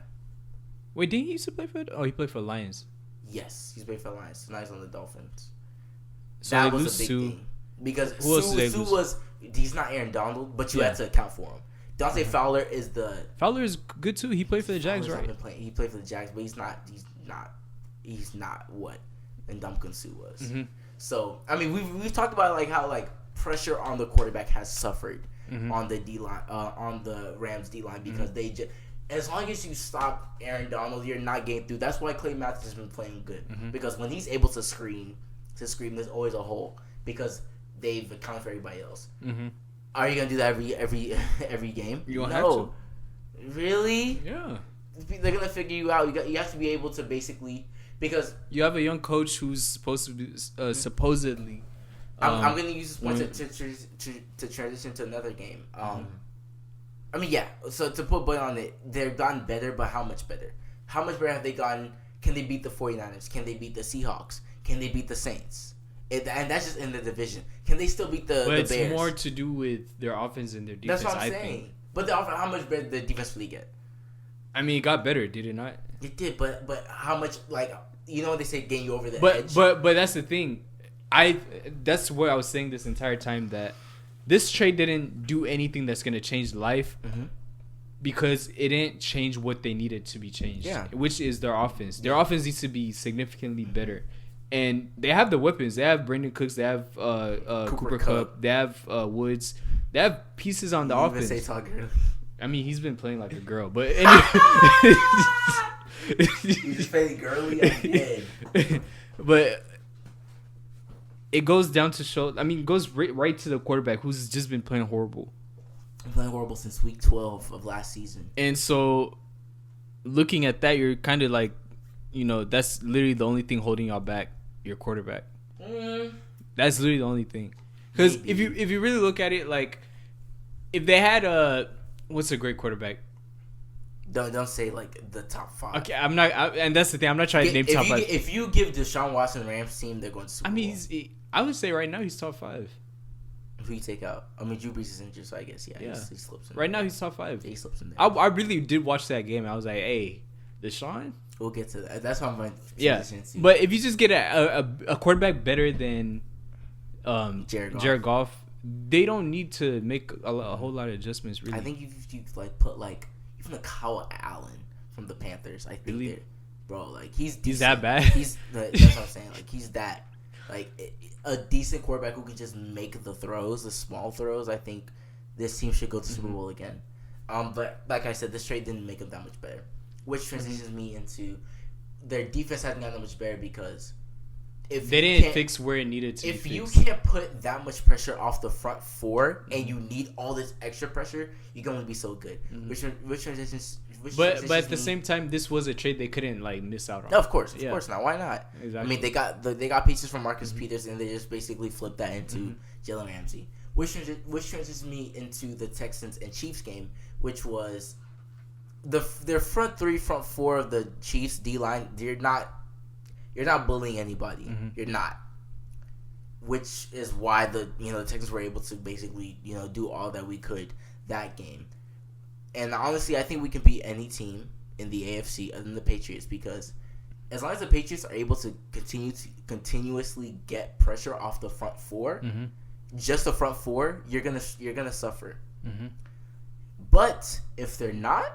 Speaker 2: Wait, didn't he used to play for? He played for Lions.
Speaker 1: Yes, he's played for Lions. Now he's on the Dolphins.
Speaker 2: So
Speaker 1: that was a big thing because he's not Aaron Donald, but you had to account for him. Dante Fowler is
Speaker 2: good too. He played for the Jags, right?
Speaker 1: He played for the Jags, but he's not what Ndamukong Suh was. Mm-hmm. So I mean, we've talked about like how like pressure on the quarterback has suffered on the D line, on the Rams D line because they just. As long as you stop Aaron Donald, you're not getting through. That's why Clay Matthews has been playing good because when he's able to screen, there's always a hole because they've accounted for everybody else. Mm-hmm. Are you gonna do that every game?
Speaker 2: You don't have to.
Speaker 1: Really?
Speaker 2: Yeah.
Speaker 1: They're gonna figure you out. You have to be able to basically because
Speaker 2: you have a young coach who's supposed to be supposedly.
Speaker 1: I'm gonna use this point to transition to another game. I mean, yeah. So to put Boy on it, they've gotten better, but how much better? How much better have they gotten? Can they beat the 49ers? Can they beat the Seahawks? Can they beat the Saints? And that's just in the division. Can they still beat the Bears?
Speaker 2: But it's more to do with their offense and their defense.
Speaker 1: That's what I'm saying. But the offense, how much better did the defense really get?
Speaker 2: I mean, it got better, did it not?
Speaker 1: It did, but how much? Like, you know what they say, getting you over the edge.
Speaker 2: But that's the thing. That's what I was saying this entire time, that this trade didn't do anything that's gonna change life. Because it didn't change what they needed to be changed, which is their offense. Their offense needs to be significantly better. And they have the weapons. They have Brandon Cooks. They have Cooper Kupp. They have Woods. They have pieces on the offense.
Speaker 1: Even say Todd Gurley.
Speaker 2: I mean, he's been playing like a girl, but
Speaker 1: he's playing Gurley. I'm dead.
Speaker 2: But it goes down to show. I mean, it goes right to the quarterback who's just been playing horrible.
Speaker 1: Playing horrible since week 12 of last season.
Speaker 2: And so, looking at that, you're kind of like, that's literally the only thing holding y'all back. Your quarterback. That's literally the only thing. Because if you really look at it, like, if they had what's a great quarterback?
Speaker 1: Don't say like the top 5.
Speaker 2: Okay, I'm not, and that's the thing. I'm not trying to name top 5.
Speaker 1: If you give Deshaun Watson Rams team, they're going to Super Bowl.
Speaker 2: I would say right now he's top 5.
Speaker 1: Who you take out? I mean, Drew Brees is injured, so I guess he slips in.
Speaker 2: Right now he's top 5.
Speaker 1: Yeah, he slips in there.
Speaker 2: I really did watch that game. I was like, hey, Deshaun.
Speaker 1: We'll get to that. That's what I'm going to
Speaker 2: transition to. But if you just get a quarterback better than Jared Goff, they don't need to make a whole lot of adjustments. Really,
Speaker 1: I think you like put like even a Kyle Allen from the Panthers. I think really? Bro, like he's
Speaker 2: that bad.
Speaker 1: That's what I'm saying. Like he's that. Like a decent quarterback who can just make the throws, the small throws. I think this team should go to Super Bowl again. But like I said, this trade didn't make them that much better, which transitions me into their defense hasn't gotten that much better because if
Speaker 2: they didn't fix where it needed to.
Speaker 1: If you can't put that much pressure off the front 4 and you need all this extra pressure, you can only be so good. Which transitions.
Speaker 2: But at the same time, this was a trade they couldn't like miss out on.
Speaker 1: No, of course not. Why not?
Speaker 2: Exactly.
Speaker 1: I mean, they got pieces from Marcus Peters, and they just basically flipped that into Jalen Ramsey. Which transitions me into the Texans and Chiefs game, which was their front 4 of the Chiefs D line. You're not bullying anybody. You're not. Which is why the Texans were able to basically do all that we could that game. And honestly, I think we can beat any team in the AFC other than the Patriots because as long as the Patriots are able to continuously get pressure off the front 4, just the front 4, you're gonna suffer. But if they're not,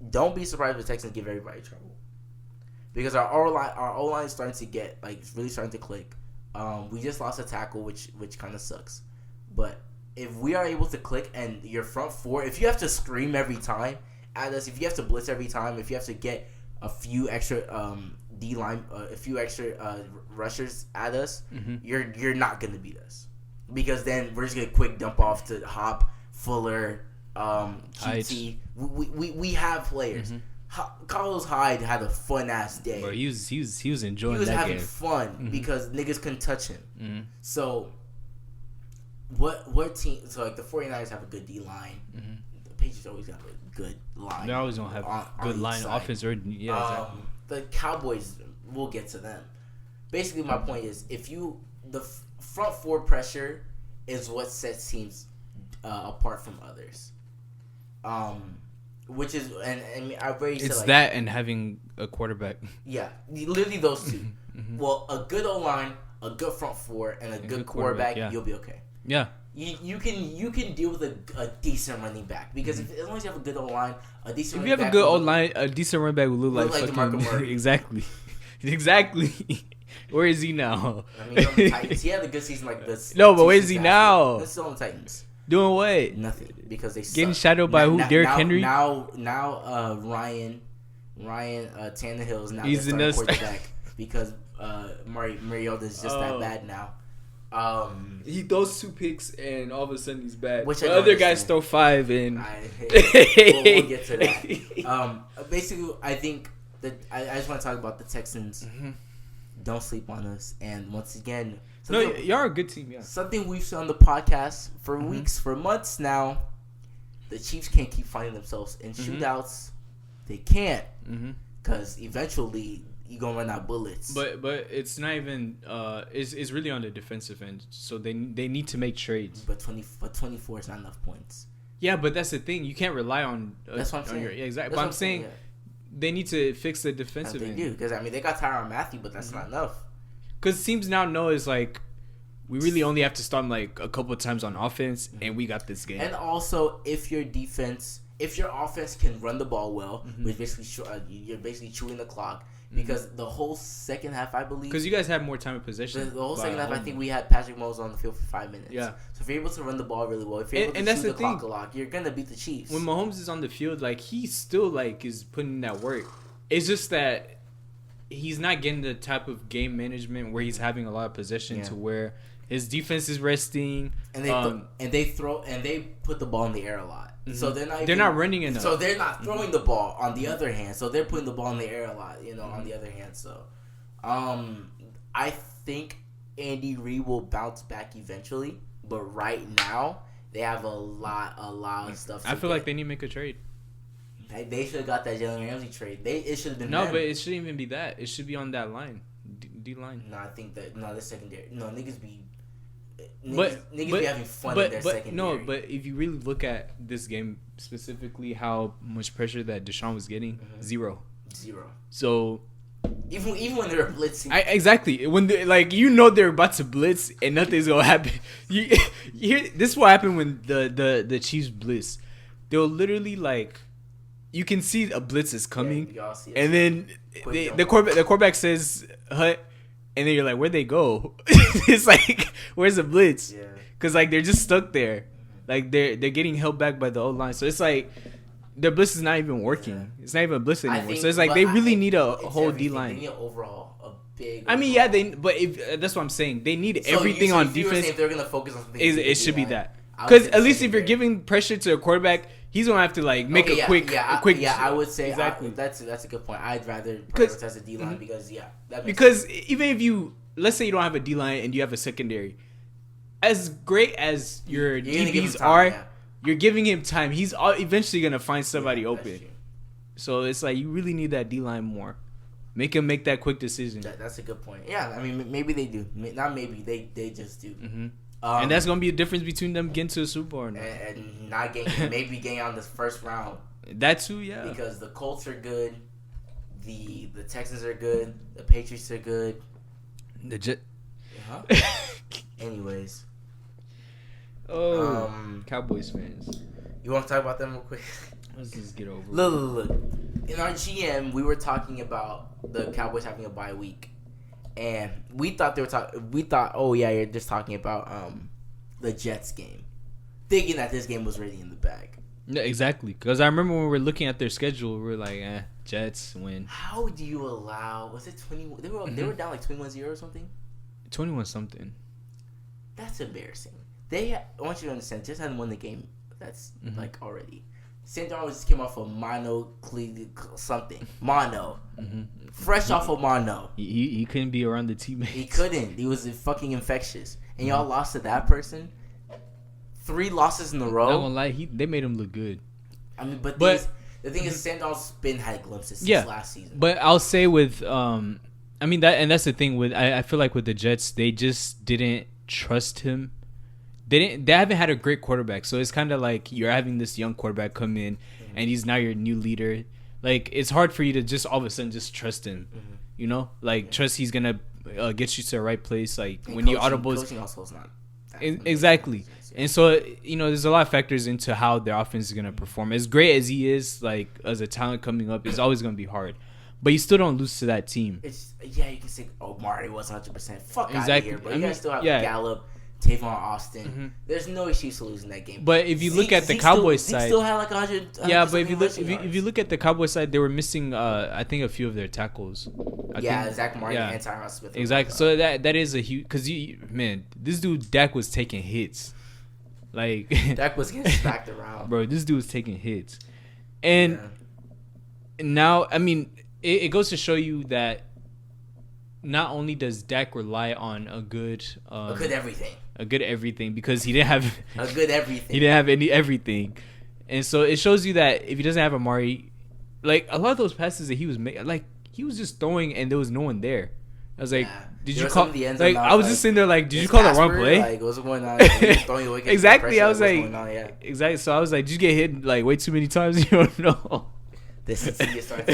Speaker 1: don't be surprised if the Texans give everybody trouble because our O-line is starting to get like really starting to click. We just lost a tackle, which kind of sucks, but if we are able to click and your front 4, if you have to scream every time at us, if you have to blitz every time, if you have to get a few extra D-line, a few extra rushers at us, you're not going to beat us. Because then we're just going to quick dump off to Hop, Fuller, QT. We have players. Carlos Hyde had a fun-ass day.
Speaker 2: Bro, he was enjoying that game. He was
Speaker 1: having fun because niggas couldn't touch him. So what team? So like the 49ers have a good D line. The Patriots always have a good line.
Speaker 2: They always don't have good line offense or exactly.
Speaker 1: The Cowboys, we'll get to them. Basically, my point is the front 4 pressure is what sets teams apart from others. Which is and I've already said
Speaker 2: it's like, that and having a quarterback.
Speaker 1: Yeah, literally those two. Well, a good O line, a good front 4, and a good quarterback, you'll be okay.
Speaker 2: Yeah,
Speaker 1: you can deal with a decent running back because as long as you have a good O line, a decent.
Speaker 2: If you have a good O line, a decent running back will look like fucking Murray. Exactly. Where is he now?
Speaker 1: I mean, on the Titans, he had a good season like this.
Speaker 2: No, but where is he now?
Speaker 1: He's still on the Titans.
Speaker 2: Doing what?
Speaker 1: Nothing because they
Speaker 2: getting shadowed by who? Derrick Henry.
Speaker 1: Now, Ryan Tannehill is now the starting quarterback because Mariota is just that bad now.
Speaker 2: He throws 2 picks and all of a sudden he's bad.
Speaker 1: Which
Speaker 2: the other guys throw 5 and
Speaker 1: we'll get to that. Basically, I think that I just want to talk about the Texans. Don't sleep on us, and once again.
Speaker 2: No, you're a good team, yeah.
Speaker 1: Something we've said on the podcast for weeks, for months now, the Chiefs can't keep finding themselves in shootouts. They can't, because eventually you're going to run out bullets.
Speaker 2: But it's not even, it's really on the defensive end, so they need to make trades.
Speaker 1: But 24 is not enough points.
Speaker 2: Yeah, but that's the thing. You can't rely on...
Speaker 1: that's what I'm saying.
Speaker 2: Exactly. But I'm saying they need to fix the defensive end.
Speaker 1: They do, because, I mean, they got Tyrann Mathieu, but that's not enough.
Speaker 2: Because teams now know is like we really only have to start them like a couple of times on offense, and we got this game.
Speaker 1: And also, if your offense can run the ball well, which basically you're basically chewing the clock. Because the whole second half, I believe...
Speaker 2: Because you guys have more time of possession.
Speaker 1: The whole second half, I think we had Patrick Mahomes on the field for 5 minutes.
Speaker 2: Yeah.
Speaker 1: So if you're able to run the ball really well, if you're able to shoot the clock a lot, you're going to beat the Chiefs.
Speaker 2: When Mahomes is on the field, like, he still, like, is putting in that work. It's just that he's not getting the type of game management where he's having a lot of possession to where his defense is resting,
Speaker 1: and they put the ball in the air a lot. Mm-hmm. So they're
Speaker 2: not running enough.
Speaker 1: So they're not throwing the ball. On the other hand, so they're putting the ball in the air a lot. On the other hand, so I think Andy Reid will bounce back eventually, but right now they have a lot of stuff.
Speaker 2: I feel like they need to make a trade.
Speaker 1: They should have got that Jalen Ramsey trade. It should have been
Speaker 2: but it shouldn't even be that. It should be on that line, D line.
Speaker 1: No, I think that the secondary. No, niggas be having fun in their secondary.
Speaker 2: No, but if you really look at this game specifically, how much pressure that Deshaun was getting, zero. So
Speaker 1: even when they were blitzing,
Speaker 2: exactly when they're about to blitz and nothing's gonna happen. You hear this is what happened when the Chiefs blitz. They'll literally you can see a blitz is coming, and then the quarterback says "hut," and then you're like, where'd they go? It's like, where's the blitz? Yeah. Because they're just stuck there, they're getting held back by the old line. So it's like their blitz is not even working. Yeah. It's not even a blitz anymore. So it's they really need a whole D line.
Speaker 1: They need overall a big.
Speaker 2: I mean, yeah, that's what I'm saying. They need everything on defense.
Speaker 1: If they're gonna focus on something,
Speaker 2: it should be that. Because at least if you're giving pressure to a quarterback, he's gonna have to make a quick.
Speaker 1: Yeah, I would say exactly. That's a good point. I'd rather prioritize the D line
Speaker 2: because even if let's say you don't have a D line and you have a secondary, as great as your DBs are, you're giving him time. He's eventually gonna find somebody open. So it's you really need that D line more. Make him make that quick decision.
Speaker 1: That's a good point. Yeah, I mean maybe they do. Not maybe they just do.
Speaker 2: Mm-hmm. And that's gonna be a difference between them getting to the Super Bowl
Speaker 1: and not getting getting on this first round.
Speaker 2: That too, yeah.
Speaker 1: Because the Colts are good, the Texans are good, the Patriots are good.
Speaker 2: The Jet.
Speaker 1: Anyways.
Speaker 2: Cowboys fans.
Speaker 1: You want to talk about them real quick?
Speaker 2: Let's just get over.
Speaker 1: Look. In our GM, we were talking about the Cowboys having a bye week. And we thought oh yeah, you're just talking about the Jets game, thinking that this game was already in the bag.
Speaker 2: Yeah, exactly. Because I remember when we were looking at their schedule, we were like, Jets win.
Speaker 1: How do you allow? Was it 20? They were down 21-0 or something.
Speaker 2: 21 something.
Speaker 1: That's embarrassing. I want you to understand. Just hadn't won the game. That's already. St. Darnold just came off of mono. Fresh off of mono.
Speaker 2: He couldn't be around the teammates.
Speaker 1: He couldn't. He was fucking infectious. And y'all lost to that person? 3 losses in a row?
Speaker 2: Not gonna lie, they made him look good.
Speaker 1: I mean, but the thing is, St. Darnold's been had glimpses since last season.
Speaker 2: But I'll say with, that's the thing with, I feel like with the Jets, they just didn't trust him. They haven't had a great quarterback, so it's kind of like you're having this young quarterback come in, and he's now your new leader. It's hard for you to just all of a sudden just trust him, trust he's gonna get you to the right place. When you audibles,
Speaker 1: coaching also is not
Speaker 2: exactly. And so there's a lot of factors into how their offense is gonna perform. As great as he is, as a talent coming up, it's always gonna be hard. But you still don't lose to that team.
Speaker 1: You can say, Mari was 100%. Fuck out of here, but you guys still have Gallup. Tavon Austin. There's no excuse to losing that game.
Speaker 2: But if you look at the Cowboys side,
Speaker 1: Zeke still had 100.
Speaker 2: Yeah, but if you look at the Cowboys side, they were missing I think a few of their tackles.
Speaker 1: Zach Martin and Tyron Smith.
Speaker 2: Exactly. So that is a huge because this dude Dak was taking hits.
Speaker 1: Dak was getting smacked around.
Speaker 2: Bro, this dude was taking hits, and now it goes to show you that not only does Dak rely on a good everything because he didn't have
Speaker 1: a good everything.
Speaker 2: He didn't have everything, and so it shows you that if he doesn't have Amari, a lot of those passes that he was making, he was just throwing and there was no one there. I was like, did you call? I was just sitting there did you call the wrong play?
Speaker 1: What's going on?
Speaker 2: Exactly. I was exactly. So I was like, did you get hit way too many times? You don't know.
Speaker 1: This is you start.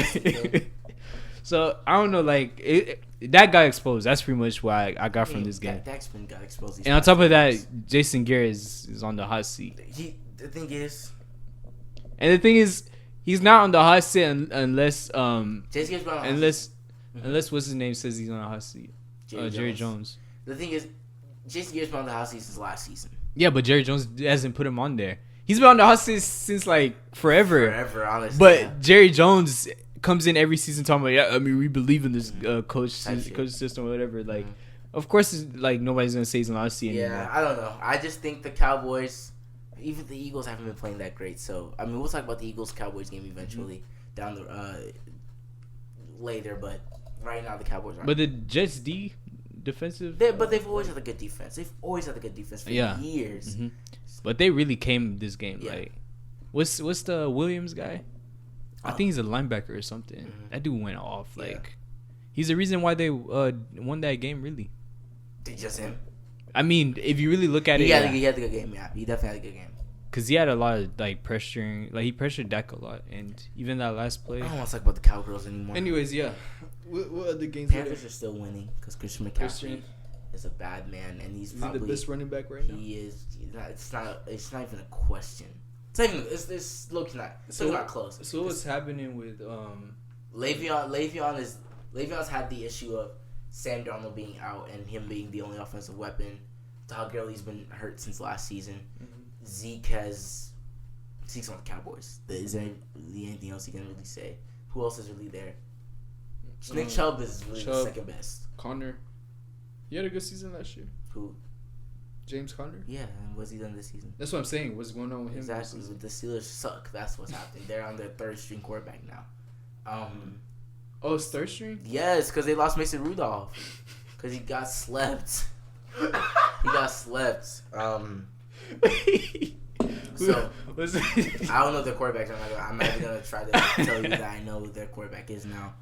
Speaker 2: So I don't know, that got exposed. That's pretty much what I got from this game.
Speaker 1: Dak's been got exposed.
Speaker 2: And on top of that, Jason Garrett is on the hot seat.
Speaker 1: The thing is,
Speaker 2: he's not on the hot seat unless what's his name says he's on the hot seat. Jerry Jones.
Speaker 1: The thing is, Jason Garrett's been on the hot seat since last season.
Speaker 2: Yeah, but Jerry Jones hasn't put him on there. He's been on the hot seat since forever.
Speaker 1: Forever, honestly.
Speaker 2: But Jerry Jones comes in every season talking about, yeah, I mean, we believe in this coach system or whatever. Like, of course, it's, like, nobody's gonna say he's not see anymore.
Speaker 1: Yeah, I don't know. I just think the Cowboys, even the Eagles, haven't been playing that great. So I mean, we'll talk about the Eagles-Cowboys game eventually down the later. But right now, the Cowboys are.
Speaker 2: But the Jets defensive.
Speaker 1: But they've always had a good defense. They've always had a good defense for years.
Speaker 2: Mm-hmm. But they really came this game. Yeah. Like, what's the Williams guy? I think he's a linebacker or something. Mm-hmm. That dude went off. Like, he's the reason why they won that game. Really.
Speaker 1: Just him.
Speaker 2: I mean, if you really look at it,
Speaker 1: he had a good game. Yeah, he definitely had a good game.
Speaker 2: Cause he had a lot of like pressuring, like he pressured Dak a lot, and even that last play.
Speaker 1: I don't want to talk about the Cowgirls anymore.
Speaker 2: Anyways, yeah. What other games?
Speaker 1: Panthers are still winning because Christian McCaffrey is a bad man, and he's probably
Speaker 2: the best running back right now.
Speaker 1: He is. It's not even a question. It's looking not. It's not close.
Speaker 2: So what's happening with
Speaker 1: Le'Veon's had the issue of Sam Darnold being out and him being the only offensive weapon. Todd Gurley's been hurt since last season. Mm-hmm. Zeke's on the Cowboys. Is there really anything else you can really say? Who else is really there? Nick Chubb is really the second best.
Speaker 2: Conner. He had a good season last year.
Speaker 1: Who?
Speaker 2: James Conner?
Speaker 1: Yeah, and what's he done this season?
Speaker 2: That's what I'm saying. What's going on with him?
Speaker 1: Exactly. The Steelers suck. That's what's happening. They're on their third string quarterback now.
Speaker 2: Oh, it's third string?
Speaker 1: Yes, because they lost Mason Rudolph. Because he got slept. So I don't know their quarterbacks. I'm not even gonna try to tell you that I know who their quarterback is now.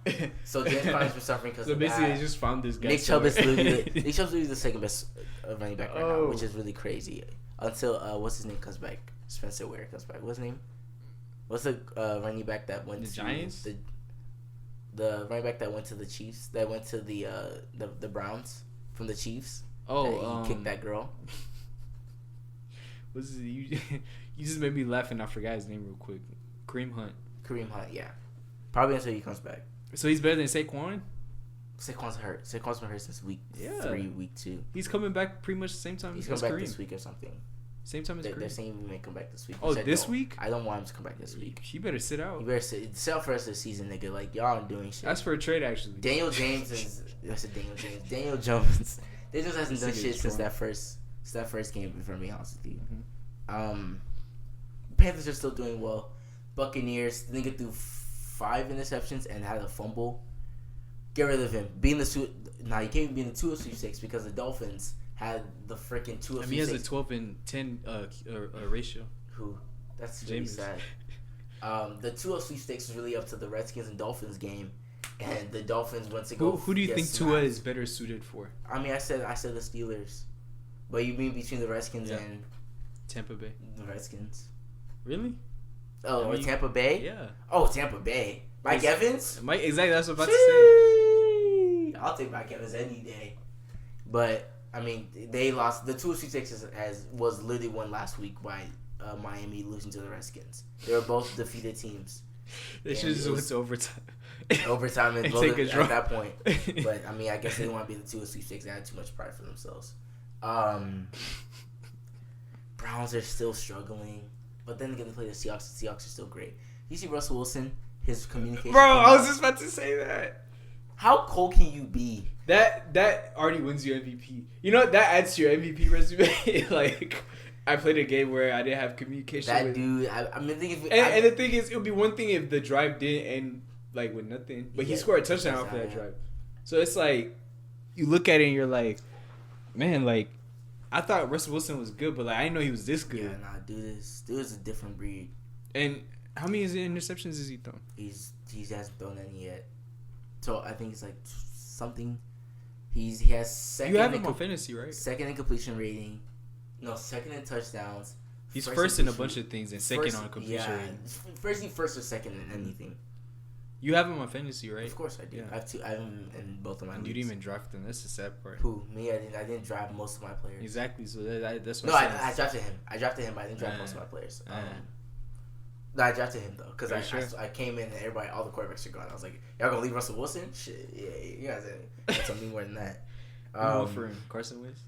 Speaker 1: So James Conner's been suffering because.
Speaker 2: So basically, they just found this guy.
Speaker 1: Nick Chubb is literally the second best running back right now, which is really crazy. Until what's his name comes back, Spencer Ware comes back. What's his name? What's the running back that went to
Speaker 2: Giants?
Speaker 1: The running back that went to the Chiefs, that went to the Browns from the Chiefs. He kicked that girl.
Speaker 2: What's his, you just made me laugh and I forgot his name real quick. Kareem Hunt, yeah. Probably until he comes back. So he's better than Saquon?
Speaker 1: Saquon's hurt. Saquon's been hurt since week 3, week 2.
Speaker 2: He's coming back pretty much the same time.
Speaker 1: He's coming back this week or something.
Speaker 2: Same time as Kareem.
Speaker 1: They're saying he may come back this week.
Speaker 2: Oh, this week?
Speaker 1: I don't want him to come back this week.
Speaker 2: He better sit out.
Speaker 1: He better sit out for the rest of the season, nigga. Like, y'all aren't doing shit.
Speaker 2: That's for a trade, actually.
Speaker 1: Daniel Jones. Daniel Jones hasn't done shit since that first game, if I'm being honest with you. Mm-hmm. Panthers are still doing well. Buccaneers, nigga threw 5 interceptions and had a fumble. Get rid of him. He can't even be in the 2 of sweepstakes because the Dolphins had the freaking 2 of sweepstakes.
Speaker 2: He has a 12 and 10 ratio.
Speaker 1: Who? That's really sad. The 2 of sweepstakes was really up to the Redskins and Dolphins game, and the Dolphins went to go.
Speaker 2: Who do you think Tua is better suited for?
Speaker 1: I mean, I said the Steelers, but you mean between the Redskins and
Speaker 2: Tampa Bay?
Speaker 1: The Redskins.
Speaker 2: Really?
Speaker 1: Oh, or Tampa Bay?
Speaker 2: Yeah.
Speaker 1: Oh, Tampa Bay. Mike Evans?
Speaker 2: Exactly, that's what I was about to say.
Speaker 1: I'll take Mike Evans any day. But, I mean, they lost. The 2 of sweepstakes was literally won last week by Miami losing to the Redskins. They were both defeated teams.
Speaker 2: They should just went to overtime.
Speaker 1: Overtime and
Speaker 2: take a draw
Speaker 1: at that point. But, I mean, I guess they didn't want to be the 2 of sweepstakes. They had too much pride for themselves. Browns are still struggling. But then again, they play the Seahawks. The Seahawks are still great. You see Russell Wilson? His communication.
Speaker 2: Bro, I was just about to say that.
Speaker 1: How cold can you be?
Speaker 2: That already wins you MVP. You know, that adds to your MVP resume. Like, I played a game where I didn't have communication.
Speaker 1: That dude, I mean,
Speaker 2: and the thing is, it would be one thing if the drive didn't end like with nothing, but he scored a touchdown off that drive. So it's like, you look at it and you're like, man, like, I thought Russell Wilson was good, but like I didn't know he was this good.
Speaker 1: Yeah, nah, dude is a different breed.
Speaker 2: And how many interceptions has he thrown?
Speaker 1: He hasn't thrown any yet. So I think it's like something. He has second.
Speaker 2: You have him on fantasy, right?
Speaker 1: Second in completion rating. No, second in touchdowns.
Speaker 2: He's first in a bunch of things and second on completion rating.
Speaker 1: First or second in anything.
Speaker 2: You have him on fantasy, right?
Speaker 1: Of course I do. Yeah. I have him in both of my leagues.
Speaker 2: You didn't even draft him. That's the sad part.
Speaker 1: Who? Me? I didn't draft most of my players.
Speaker 2: Exactly. So that's what.
Speaker 1: No, I drafted him. But I didn't draft most of my players. No, I drafted him though because I came in and all the quarterbacks are gone. I was like, y'all gonna leave Russell Wilson? Shit, yeah, you guys got something more than that.
Speaker 2: For him, Carson Wentz.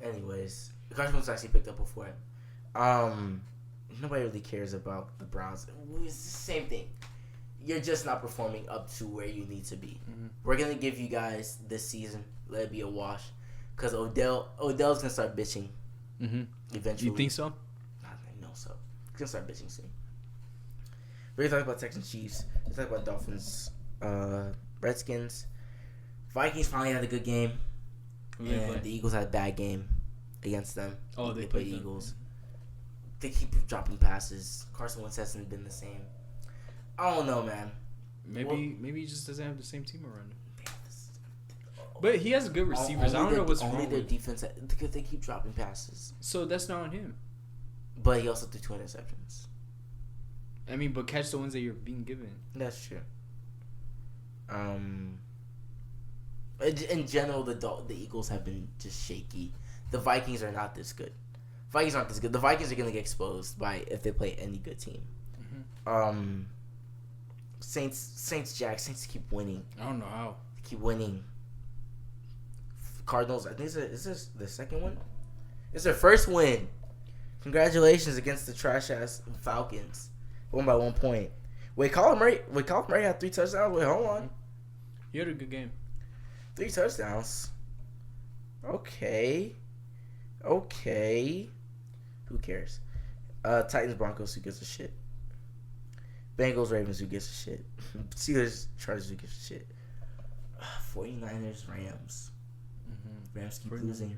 Speaker 1: Anyways, Carson Wentz actually picked up before him. Nobody really cares about the Browns. It's the same thing. you're just not performing up to where you need to be.
Speaker 2: Mm-hmm.
Speaker 1: We're gonna give you guys this season. Let it be a wash, because Odell's gonna start bitching.
Speaker 2: Mm-hmm.
Speaker 1: Eventually,
Speaker 2: You think so?
Speaker 1: I know so. He's gonna start bitching soon. We're gonna talk about Texans, Chiefs. Let's talk about Dolphins, Redskins. Vikings finally had a good game, and the Eagles had a bad game against them.
Speaker 2: Oh, they
Speaker 1: played the Eagles. They keep dropping passes. Carson Wentz hasn't been the same. I don't know, man.
Speaker 2: Maybe he just doesn't have the same team around him. But he has good receivers. I don't know what's wrong
Speaker 1: their
Speaker 2: with
Speaker 1: defense because they keep dropping passes.
Speaker 2: So that's not on him.
Speaker 1: But he also threw 2 interceptions.
Speaker 2: I mean, but catch the ones that you're being given.
Speaker 1: That's true. In general, the Eagles have been just shaky. The Vikings are not this good. Vikings aren't this good. The Vikings are gonna get exposed if they play any good team. Mm-hmm. Saints keep winning.
Speaker 2: I don't know how.
Speaker 1: They keep winning. Cardinals, I think is this the second one? It's their first win. Congratulations against the trash ass Falcons. Won by 1 point. Wait, Colin Murray had 3 touchdowns. Wait, hold on.
Speaker 2: He had a good game.
Speaker 1: 3 touchdowns. Okay. Who cares? Titans, Broncos, who gives a shit? Bengals, Ravens, who gives a shit? Steelers, Chargers, who gives a shit? 49ers, Rams. Mm-hmm. Rams keep losing.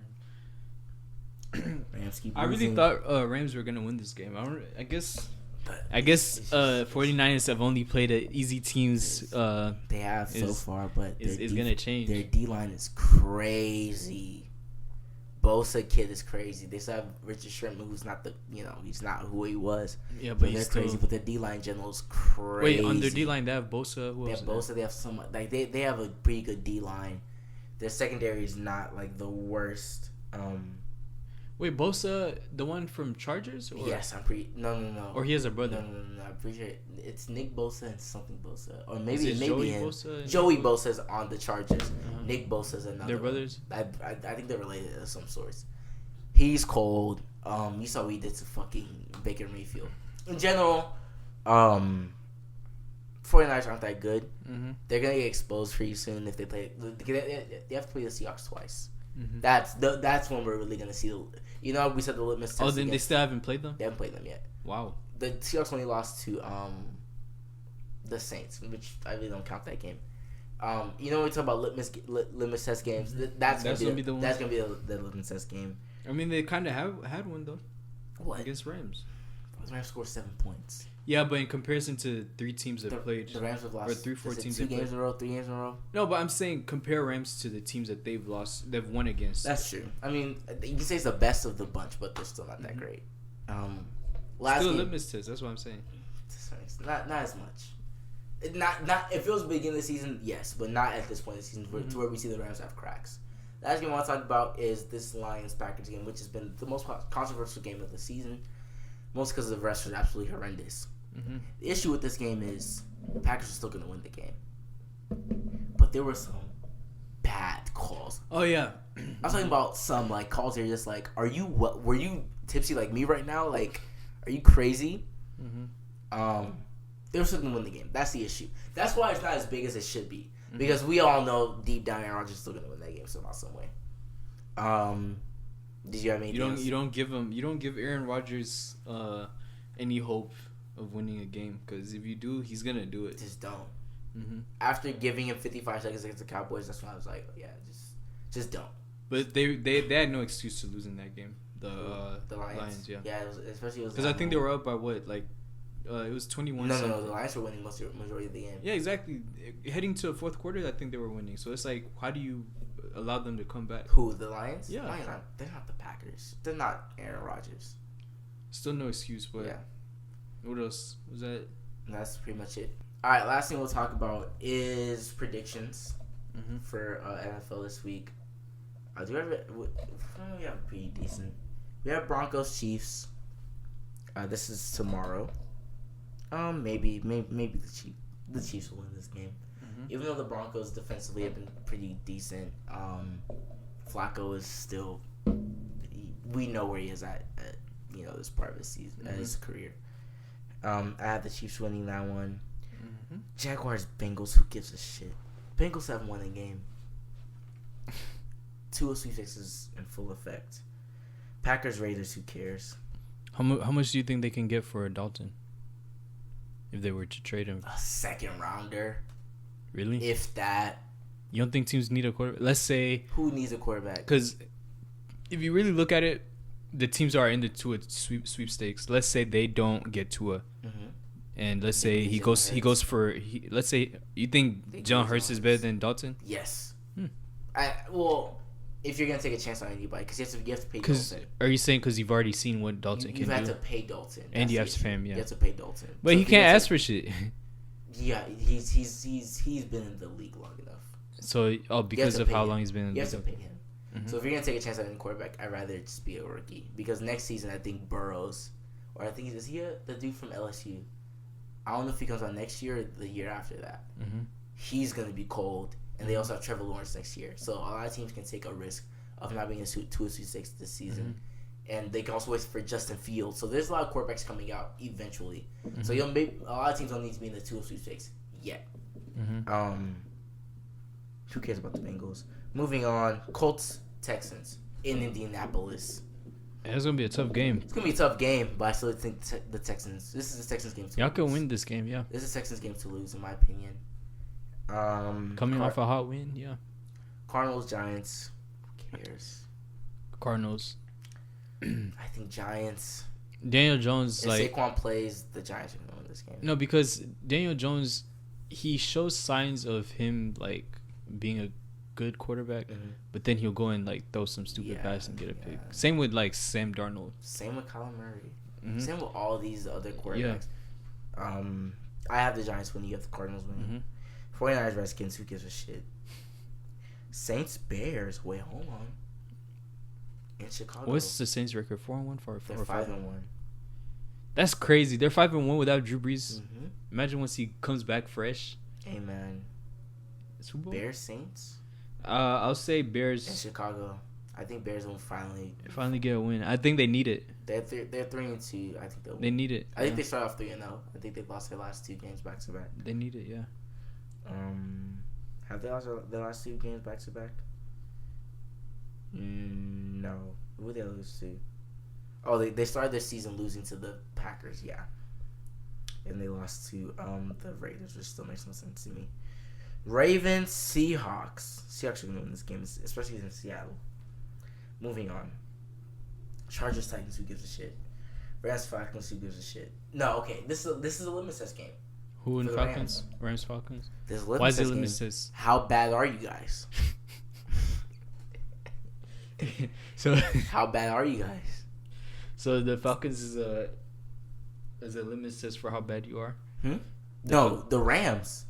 Speaker 2: I really thought Rams were gonna win this game. I guess 49ers have only played easy teams.
Speaker 1: They have so far, but
Speaker 2: it's gonna change.
Speaker 1: Their D line is crazy. Bosa kid is crazy. They still have Richard Sherman, who's not he's not who he was.
Speaker 2: Yeah, but
Speaker 1: they're crazy. But their D line in general is crazy.
Speaker 2: Wait, on their D line they have Bosa.
Speaker 1: They have Bosa. They have someone like they have a pretty good D line. Their secondary is not like the worst.
Speaker 2: Wait, Bosa, the one from Chargers? Or?
Speaker 1: Yes, no.
Speaker 2: Or he has a brother.
Speaker 1: No. I'm pretty sure it's Nick Bosa and something Bosa, or maybe
Speaker 2: Joey
Speaker 1: him.
Speaker 2: Bosa.
Speaker 1: Joey Bosa's on the Chargers. Nick Bosa's another.
Speaker 2: They're brothers.
Speaker 1: I think they're related of some sorts. He's cold. You saw what he did to fucking Baker Mayfield. In general, 49ers aren't that good. Mm-hmm. They're gonna get exposed pretty soon if they play. They have to play the Seahawks twice. Mm-hmm. That's when we're really gonna see. We said the litmus test.
Speaker 2: Oh, then they still haven't played them.
Speaker 1: They haven't played them yet.
Speaker 2: Wow.
Speaker 1: The Seahawks only lost to the Saints, which I really don't count that game. We talk about litmus test games. That's gonna be the litmus test game.
Speaker 2: I mean, they kind of had one though.
Speaker 1: What?
Speaker 2: Against Rams.
Speaker 1: The Rams scored 7 points.
Speaker 2: Yeah, but in comparison to 3 teams that played,
Speaker 1: the Rams have lost.
Speaker 2: Or 4 teams.
Speaker 1: 2 games in a row, 3 games in a row.
Speaker 2: No, but I'm saying compare Rams to the teams that they've won against.
Speaker 1: That's true. I mean, you can say it's the best of the bunch, but they're still not that great.
Speaker 2: Still a litmus test. That's what I'm saying.
Speaker 1: Not as much. Not. It feels big in the season, yes, but not at this point in the season to where we see the Rams have cracks. The last game I want to talk about is this Lions-Packers game, which has been the most controversial game of the season, most because the refs was absolutely horrendous. Mm-hmm. The issue with this game is the Packers are still going to win the game, but there were some bad calls.
Speaker 2: Oh yeah,
Speaker 1: I'm talking about some calls that are just like, were you tipsy like me right now? Like, are you crazy? Mm-hmm. They were still going to win the game. That's the issue. That's why it's not as big as it should be. Mm-hmm. Because we all know deep down Aaron Rodgers is still going to win that game somehow, some way. Did you have anything else? You
Speaker 2: don't give Aaron Rodgers any hope of winning a game, because if you do, he's gonna do it.
Speaker 1: Just don't. Mm-hmm. After giving him 55 seconds against the Cowboys, that's when I was like, yeah, just don't.
Speaker 2: But they had no excuse to losing that game. The Lions, yeah.
Speaker 1: Yeah, especially
Speaker 2: because I think they were up by what, it was 21.
Speaker 1: No, the Lions were winning majority of the game.
Speaker 2: Yeah, exactly. Heading to the fourth quarter, I think they were winning. So it's like, how do you allow them to come back?
Speaker 1: Who, the Lions?
Speaker 2: Yeah.
Speaker 1: They're not the Packers. They're not Aaron Rodgers.
Speaker 2: Still no excuse, but
Speaker 1: yeah.
Speaker 2: What else was that?
Speaker 1: That's pretty much it. All right, last thing we'll talk about is predictions for NFL this week. We have pretty decent. We have Broncos Chiefs. This is tomorrow. Maybe the Chiefs will win this game. Mm-hmm. Even though the Broncos defensively have been pretty decent, Flacco is still. We know where he is at this part of his season, his career. I have the Chiefs winning that one. Jaguars, Bengals. Who gives a shit? Bengals haven't won a game. Tua sweepstakes in full effect. Packers, Raiders. Who cares?
Speaker 2: How much do you think they can get for Dalton? If they were to trade him,
Speaker 1: A second rounder.
Speaker 2: Really?
Speaker 1: If that.
Speaker 2: You don't think teams need a quarterback? Let's say
Speaker 1: who needs a quarterback?
Speaker 2: Because if you really look at it, the teams are in the Tua sweepstakes. Let's say they don't get Tua, and let's say he goes for. Let's say you think John Hurts is better than Dalton.
Speaker 1: Yes. If you're gonna take a chance on anybody, because you have to pay Dalton.
Speaker 2: Are you saying because you've already seen what Dalton can do?
Speaker 1: You have to pay Dalton,
Speaker 2: and you have to pay him. Yeah,
Speaker 1: you have to pay Dalton.
Speaker 2: But he can't ask for shit.
Speaker 1: Yeah, he's been in the league long enough.
Speaker 2: So because of how long he's been in the league,
Speaker 1: you have to pay him. So if you're gonna take a chance on any quarterback, I'd rather it just be a rookie, because next season I think Burrows, or I think is he the dude from LSU? I don't know if he comes on next year or the year after that. He's gonna be cold, and they also have Trevor Lawrence next year. So a lot of teams can take a risk of not being a 2-6 this season, and they can also wait for Justin Fields. So there's a lot of quarterbacks coming out eventually. So a lot of teams don't need to be in the 2-6 yet. Who cares about the Bengals? Moving on, Colts, Texans in Indianapolis.
Speaker 2: It's gonna be a tough game.
Speaker 1: It's gonna be a tough game, but I still think the Texans. This is the Texans game to lose.
Speaker 2: Y'all can win this game, yeah.
Speaker 1: This is the Texans game to lose, in my opinion.
Speaker 2: Coming off a hot win, yeah.
Speaker 1: Cardinals, Giants. Who cares?
Speaker 2: Cardinals.
Speaker 1: I think Giants.
Speaker 2: Daniel Jones,
Speaker 1: if Saquon plays, the Giants are gonna win this game.
Speaker 2: No, because Daniel Jones, he shows signs of him being a good quarterback, but then he'll go and throw some stupid pass and get a pick. Same with Sam Darnold.
Speaker 1: Same with Kyler Murray. Same with all these other quarterbacks. Yeah. I have the Giants winning. You have the Cardinals winning. 49ers, Redskins. Who gives a shit? Saints, Bears. Wait, hold on. In Chicago.
Speaker 2: What's the Saints record? 4-1, 4-4.
Speaker 1: They're 5-1.
Speaker 2: That's crazy. They're 5-1 without Drew Brees. Imagine once he comes back fresh.
Speaker 1: Amen.
Speaker 2: Super Bowl?
Speaker 1: Bears, Saints.
Speaker 2: I'll say Bears.
Speaker 1: In Chicago. I think Bears will finally
Speaker 2: get a win. I think they need it.
Speaker 1: They're 3-2. I think they'll win.
Speaker 2: They need it.
Speaker 1: I think they start off 3-0. I think they've lost their last 2 games back to back.
Speaker 2: They need it, yeah.
Speaker 1: Have they lost their last 2 games back to back? No. Who did they lose to? Oh, they started their season losing to the Packers, yeah. And they lost to the Raiders, which still makes no sense to me. Ravens, Seahawks. Seahawks are going to win this game, especially in Seattle. Moving on. Chargers, Titans, who gives a shit? Rams, Falcons, who gives a shit? No, okay. This is a litmus test game.
Speaker 2: Who in Falcons? Rams, Falcons?
Speaker 1: Why is it litmus test? How bad are you guys?
Speaker 2: So
Speaker 1: how bad are you guys?
Speaker 2: So the Falcons is a litmus test for how bad you are?
Speaker 1: No, the Rams.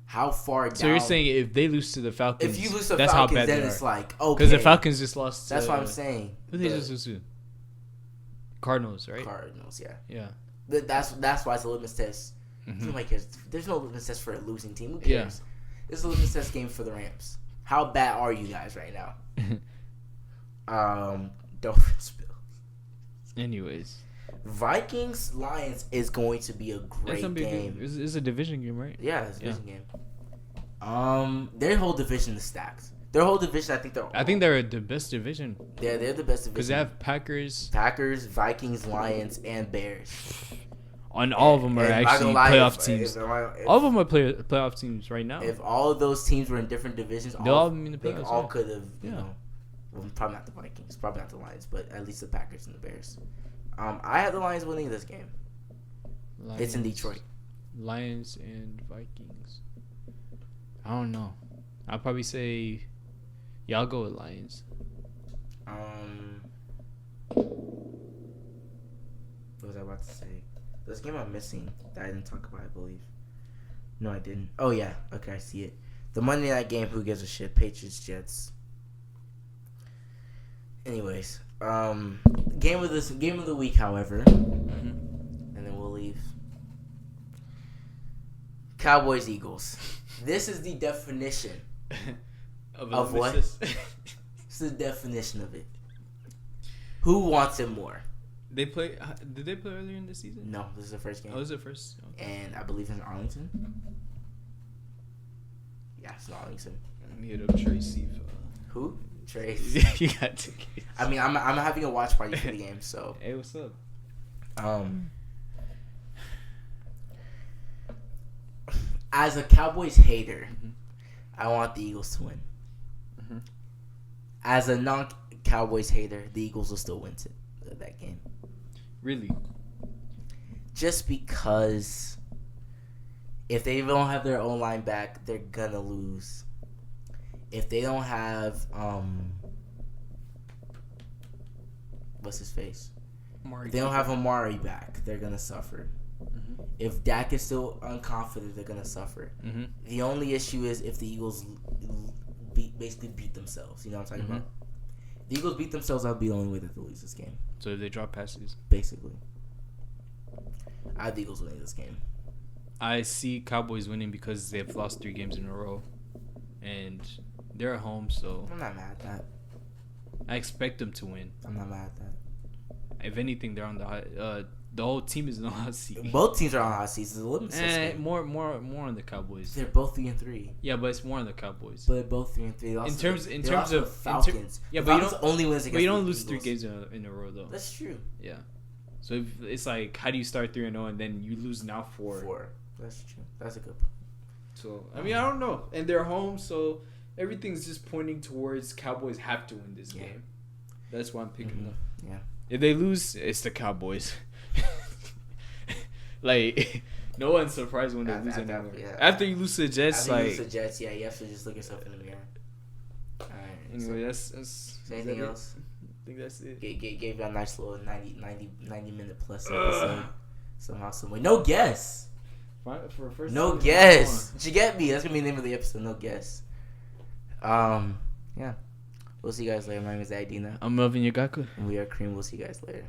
Speaker 1: How far down?
Speaker 2: So you're saying if they lose to the Falcons,
Speaker 1: if you lose to the Falcons, then it's okay.
Speaker 2: Because the Falcons just lost.
Speaker 1: That's what I'm saying.
Speaker 2: Who they just lose to? Cardinals, right?
Speaker 1: Cardinals, yeah.
Speaker 2: Yeah.
Speaker 1: That's why it's a litmus test. Nobody cares. There's no litmus test for a losing team. Who cares? It's a litmus test game for the Rams. How bad are you guys right now? Dolphins, Bills.
Speaker 2: Anyways.
Speaker 1: Vikings, Lions is going to be a great game.
Speaker 2: It's a division game, right?
Speaker 1: Yeah, it's a division game. Their whole division is stacked. Their whole division, I think they're
Speaker 2: the best division.
Speaker 1: Yeah, they're the best division.
Speaker 2: Because they have Packers,
Speaker 1: Vikings, Lions, and Bears.
Speaker 2: And all of them are actually playoff teams. All of them are playoff teams right now.
Speaker 1: If all of those teams were in different divisions,
Speaker 2: they'll all be in the playoffs.
Speaker 1: They all could have, you know. Well, probably not the Vikings, probably not the Lions, but at least the Packers and the Bears. I have the Lions winning this game. It's in Detroit.
Speaker 2: Lions and Vikings. I don't know. I'll probably say, yeah, I'll go with Lions.
Speaker 1: What was I about to say? There's a game I'm missing that I didn't talk about, I believe. No, I didn't. Oh, yeah. Okay, I see it. The Monday night game, who gives a shit? Patriots, Jets. Anyways, game of the week, however, and then we'll leave. Cowboys, Eagles. This is the definition of what? This is the definition of it. Who wants it more?
Speaker 2: They play. Did they play earlier in the season?
Speaker 1: No, this is the first game.
Speaker 2: Oh, this is the first. Okay.
Speaker 1: And I believe in Arlington. Yeah, it's in Arlington.
Speaker 2: Let me hit up Tracy.
Speaker 1: Who? Trace.
Speaker 2: You got tickets.
Speaker 1: I mean, I'm having a watch party for the game, so.
Speaker 2: Hey, what's up?
Speaker 1: As a Cowboys hater, I want the Eagles to win. Mm-hmm. As a non-Cowboys hater, the Eagles will still win that game.
Speaker 2: Really?
Speaker 1: Just because if they don't have their own line back, they're gonna lose. If they don't have what's his face? If they don't have Amari back, they're gonna suffer. Mm-hmm. If Dak is still unconfident, they're gonna suffer. Mm-hmm. The only issue is if the Eagles basically beat themselves. You know what I'm talking about? If the Eagles beat themselves, that'll be the only way that they'll lose this game.
Speaker 2: So if they drop passes,
Speaker 1: basically, I have the Eagles winning this game.
Speaker 2: I see Cowboys winning because they've lost 3 games in a row, and they're at home. So
Speaker 1: I'm not mad at that.
Speaker 2: I expect them to win.
Speaker 1: I'm not mad at that.
Speaker 2: If anything, they're on the whole team is on the hot seat.
Speaker 1: Both teams are on hot seats.
Speaker 2: More on the Cowboys.
Speaker 1: They're both 3-3.
Speaker 2: Yeah, but it's more on the Cowboys.
Speaker 1: But they're both 3-3.
Speaker 2: In terms of
Speaker 1: Falcons.
Speaker 2: Yeah,
Speaker 1: but you don't only wins against.
Speaker 2: But you don't lose 3 games in a row though.
Speaker 1: That's true.
Speaker 2: Yeah. So if it's like, how do you start 3-0 and then you lose now 4?
Speaker 1: That's true. That's a good point.
Speaker 2: So I mean, I don't know, and they're home, so everything's just pointing towards Cowboys have to win this game. That's why I'm picking them.
Speaker 1: Yeah.
Speaker 2: If they lose, it's the Cowboys. Like, no one's surprised when they lose anymore. After you lose to the Jets,
Speaker 1: you lose to the Jets, you have to just look yourself in the mirror. All right.
Speaker 2: Anyway, that's
Speaker 1: anything else?
Speaker 2: I think that's it.
Speaker 1: Gave you a nice little 90 minute plus episode. Somehow, someway. No guess.
Speaker 2: For first
Speaker 1: no guess. Did you get me? That's gonna be the name of the episode. No guess. Yeah. We'll see you guys later. My name is Adina.
Speaker 2: I'm Melvin Yagaku.
Speaker 1: And we are Cream. We'll see you guys later.